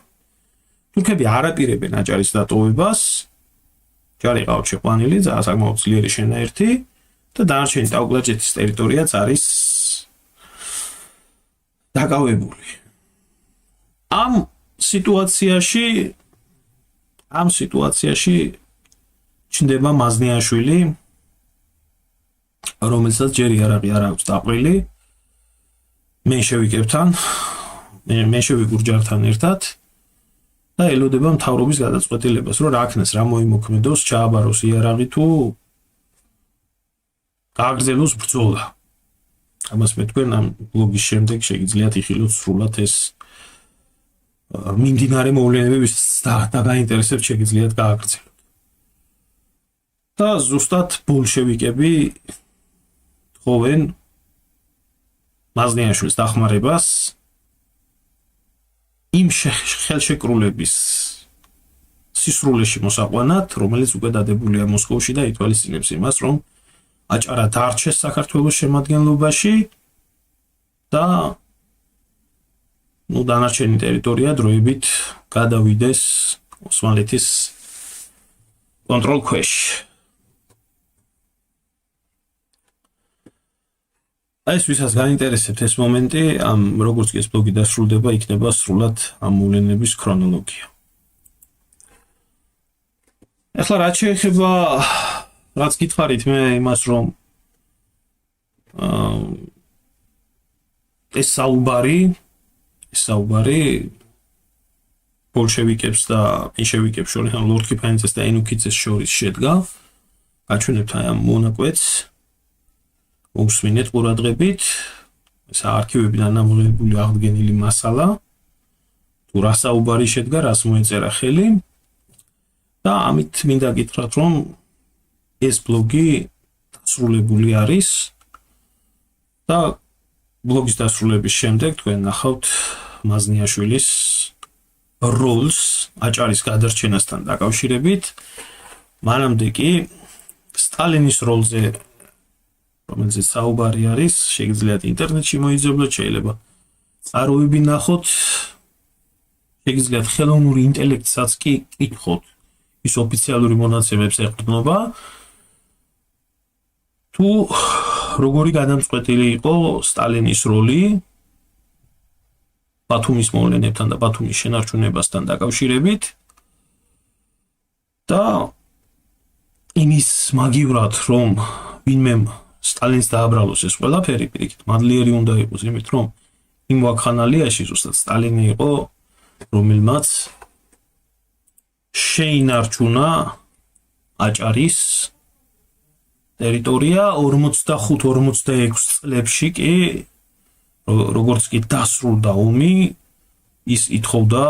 A: თურქები არ აპირებენ აჭარის დატოვებას, ჯარი ყავთ შეყვანილი, საკმაოდ ძლიერი შენაერთი და დანარჩენი ტაო-კლარჯეთის ტერიტორიაც არის დაკავებული. ამ სიტუაციაში ჩნდება მაზნიაშვილი, რომელსაც ჯერ იარაღი არ აქვს დაყრილი მენშევიკურ ჯართან ერთად და ელოდება მთავრობის გადაწყვეტილებას, რომ რა ქნეს, რა მოიმოქმედოს, ჩააბაროს იარაღი თუ გააგრძელოს ბრძოლა. ამას მე თქვენ ამ ბლოგის შემდეგ შეგიძლიათ იხილოთ სრულად ეს მიმდინარე მოვლენების და გაინტერესებთ შეგიძლიათ გააგრძელოთ. და ზუსტად ბოლშევიკები თხოვენ მაზნიაშვილის დახმარებას იმ ხელშეკრულების სისრულეში მოსაყვანად, რომელიც უკვე დადებულია მოსკოვში და ითვალისწინებს იმას, რომ აჭარა დარჩეს საქართველოს შემადგენლობაში და დანარჩენი ტერიტორია დროებით გადავიდეს ოსმალეთის კონტროლ ქვეშ. ეს ვისაც გაინტერესებთ ეს მომენტი, ამ როგორც კი ეს ბლოგი დასრულდება, იქნება სრულად ამ მოვლენების ქრონოლოგია. ახლა რაც შეეხება რაც გითხარით მე იმას, რომ ეს საუბარი ბოლშევიკებს და მენშევიკებს შორის, ან ლორდ კიფანიძეს და ენუქიძეს შორის შედგა, გაჩვენებთ აი ამ მონაკვეთს, მოვსმინეთ ყურადღებით, ეს არქივებიდან ამოღებული აღდგენილი მასალა, თუ რა საუბარი შედგა, რას მოეწერა ხელი და ამით მინდა გითხრათ, რომ ეს ბლოგი დასრულებული არის და ბლოგის დასრულების შემდეგ თქვენ ნახავთ მაზნიაშვილის როლს აჭარის გადარჩენასთან დაკავშირებით. მანამდე კი სტალინის როლზე, რომელზეც საუბარი არის, შეგიძლიათ ინტერნეტში მოიძებნოთ, შეიძლება წყაროები ნახოთ, შეგიძლიათ ხელოვნური ინტელექტსაც კი კითხოთ, ის ოფიციალური მონაცემებს ეყრდნობა, თუ როგორი გადამწყვეტილი იყო სტალინის როლი ბათუმის მოვლენებთან და ბათუმის შენარჩუნებასთან დაკავშირებით და იმის მაგივრად, რომ ვინმე სტალინს დააბრალოს ეს ყველაფერი, პირიქით მადლიერი უნდა იყოს იმით, რომ იმ ვაქხანალიაში ზუსტად სტალინი იყო, რომელმაც შეინარჩუნა აჭარის ტერიტორია 45-46 წლებში კი, როგორც კი დასრულდა ომი, ის ითხოვდა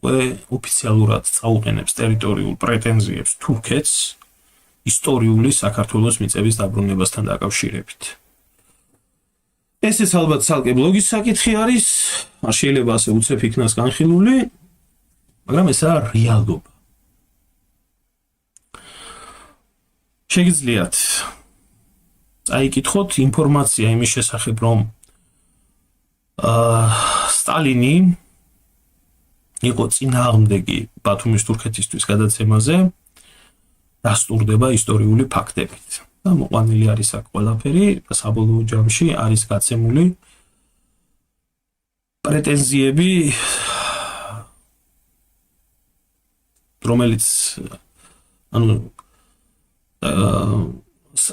A: უკვე ოფიციალურად წაუყენებს ტერიტორიულ პრეტენზიებს თურქეთს ისტორიული საქართველოს მიწების დაბრუნებასთან დაკავშირებით. ესეც ალბათ ცალკე ბლოგის საკითხი არის, შეიძლება ასე უცებ იქნას განხილული, მაგრამ ესაა რეალობა. შეგიძლიათ წაიკითხოთ ინფორმაცია იმის შესახებ, რომ სტალინი იყო წინააღმდეგი ბათუმის თურქეთისთვის გადაცემაზე, დასტურდება ისტორიული ფაქტებით. და მოყვანილი არის აქ ყველაფერი, საბოლოო ჯამში არის გაცემული პრეტენზიები, რომელიც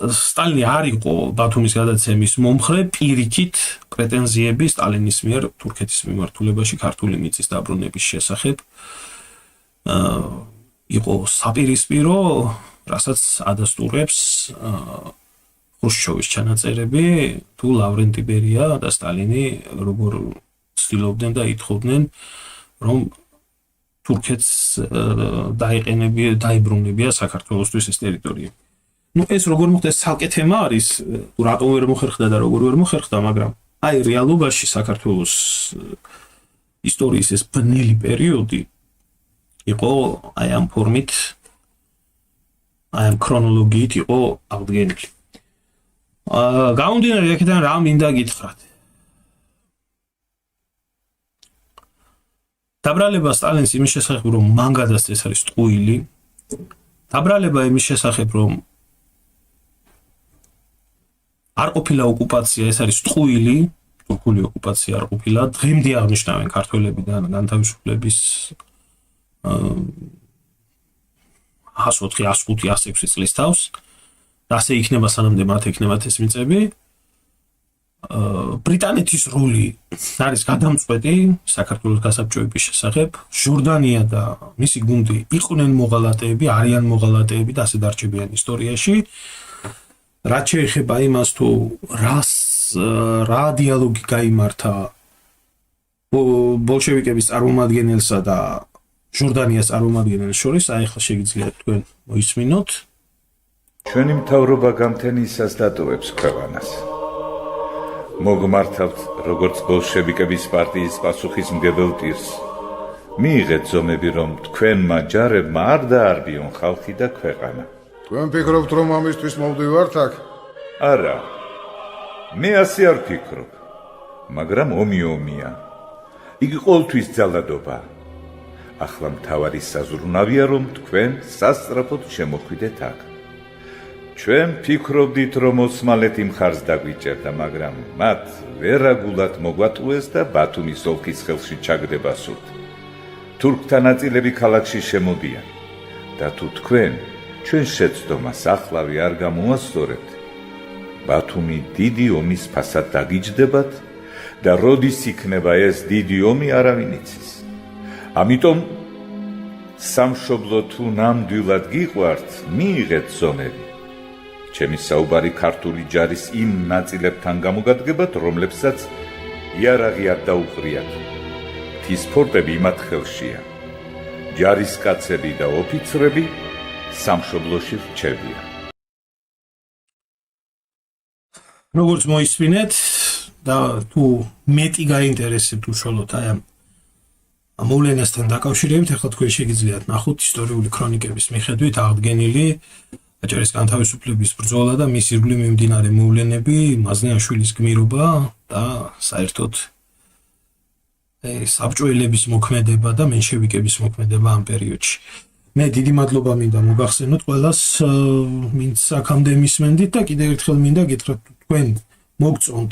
A: სტალინი არ იყო ბათუმის გადაცემის მომხრე, პირიქით პრეტენზიები სტალინის მიერ თურქეთის მიმართულებაში ქართული მიწის დაბრუნების შესახებ იყო საპირისპირო, რასაც ადასტურებს ხრუშჩოვის ჩანაწერები, თუ ლავრენტი ბერია და სტალინი როგორ ცდილობდნენ და ითხოვდნენ, რომ თურქეთს დაიბრუნებია საქართველოსთვის ეს ტერიტორიები. ეს როგორ მოხდა, ეს ცალკე თემა არის, თუ რატომ ვერ მოხერხდა და როგორ ვერ მოხერხდა, მაგრამ აი რეალობაში საქართველოს ისტორიის ეს ბნელი პერიოდი იყო აი ამ ფორმით, აი ამ ქრონოლოგიით იყო აღდგენილი. გამომდინარე აქედან რა მინდა გითხრათ. დაბრალება სტალინს იმის შესახებ, რომ მან გადასცა ეს არის ტყუილი. დაბრალება იმის შესახებ, რომ არ ყოფილა ოკუპაცია, ეს არის ტყუილი, თურქული ოკუპაცია არ ყოფილა, დღემდე აღნიშნავენ ქართველებიდან განთავისუფლების 104, 105, 106 წლის თავს. ასე იქნება სანამდე მათ ექნებათ ეს მიწები. ბრიტანეთის როლი არის გადამწყვეტი საქართველოს გასაბჭოების შესახებ. ჟორდანია და მისი გუნდი იყვნენ მოღალატეები, არიან მოღალატეები და ასე დარჩებიან ისტორიაში. რაც შეეხება იმას, თუ რა დიალოგი გაიმართა ბოლშევიკების წარმომადგენელსა და ჟორდანიას წარმომადგენელს შორის, აი ახლა შეგიძლიათ თქვენ მოისმინოთ.
B: ჩვენი მთავრობა გამთენისას დატოვებს ქვეყანას. მოგმართავთ როგორც ბოლშევიკების პარტიის პასუხისმგებელ ტირს. მიიღეთ ზომები, რომ თქვენმა ჯარებმა არ დაარბიონ ხალხი და ქვეყანა.
C: თქვენ ფიქრობთ, რომ ამისთვის მოვდივართ აქ?
B: არა. მე ასე არ ფიქრობ, მაგრამ ომია. იგი ყოველთვის ძალადობაა. ახლა მთავარი საზრუნავია, რომ თქვენ სასწრაფოდ შემოხვიდეთ აქ. ჩვენ ფიქრობდით, რომ ოსმალეთი მხარს დაგვიჭერდა, მაგრამ მათ ვერაგულად მოგვატყუეს და ბათუმის ოლქის ხელში ჩაგდება სურთ. თურქთა ნაწილები ქალაქში შემოდიან და თუ თქვენ ჩვენ შეცდომას ახლავე არ გამოასწორებთ, ბათუმი დიდი ომის ფასად დაგიჯდებათ და როდის იქნება ეს დიდი ომი არავინ იცის. ამიტომ სამშობლო თუ ნამდვილად გიყვართ, მიიღეთ ზომები. ჩემი საუბარი ქართული ჯარის იმ ნაწილებთან გამოგადგებათ, რომლებსაც იარაღი არ დაუყრიათ. მთის ფორტები მათ ხელშია. ჯარისკაცები და ოფიცრები სამშობლოში რჩებიან.
A: როგორც მოისმინეთ და თუ მეტი გაინტერესებთ უშუალოდ აი ამ მოვლენასთან დაკავშირებით, ახლა თქვენ შეგიძლიათ ნახოთ ისტორიული ქრონიკების მიხედვით აღდგენილი აჭარის განთავისუფლების ბრძოლა და მის ირგვლივ მიმდინარე მოვლენები, მაზნიაშვილის გმირობა და საერთოდ საბჭოელების მოქმედება და მენშევიკების მოქმედება ამ პერიოდში. მე დიდი მადლობა მინდა მოგახსენოთ ყველას, ვინც აქამდე მისმენდით და კიდევ ერთხელ მინდა გითხრათ, თქვენ მოგწონთ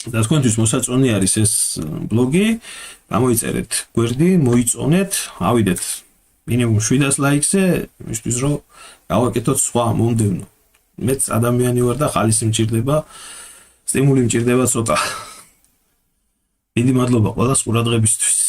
A: და თქვენთვის მოსაწონი არის ეს ბლოგი, გამოიწერეთ გვერდი, მოიწონეთ, ავიდეთ მინიმუმ 700 ლაიქზე, იმისთვის რომ გავაკეთოთ სხვა მომდევნო. მეც ადამიანი ვარ და ხალისი მჭირდება, სტიმული მჭირდება ცოტა. დიდი მადლობა ყველას ყურადღებისთვის.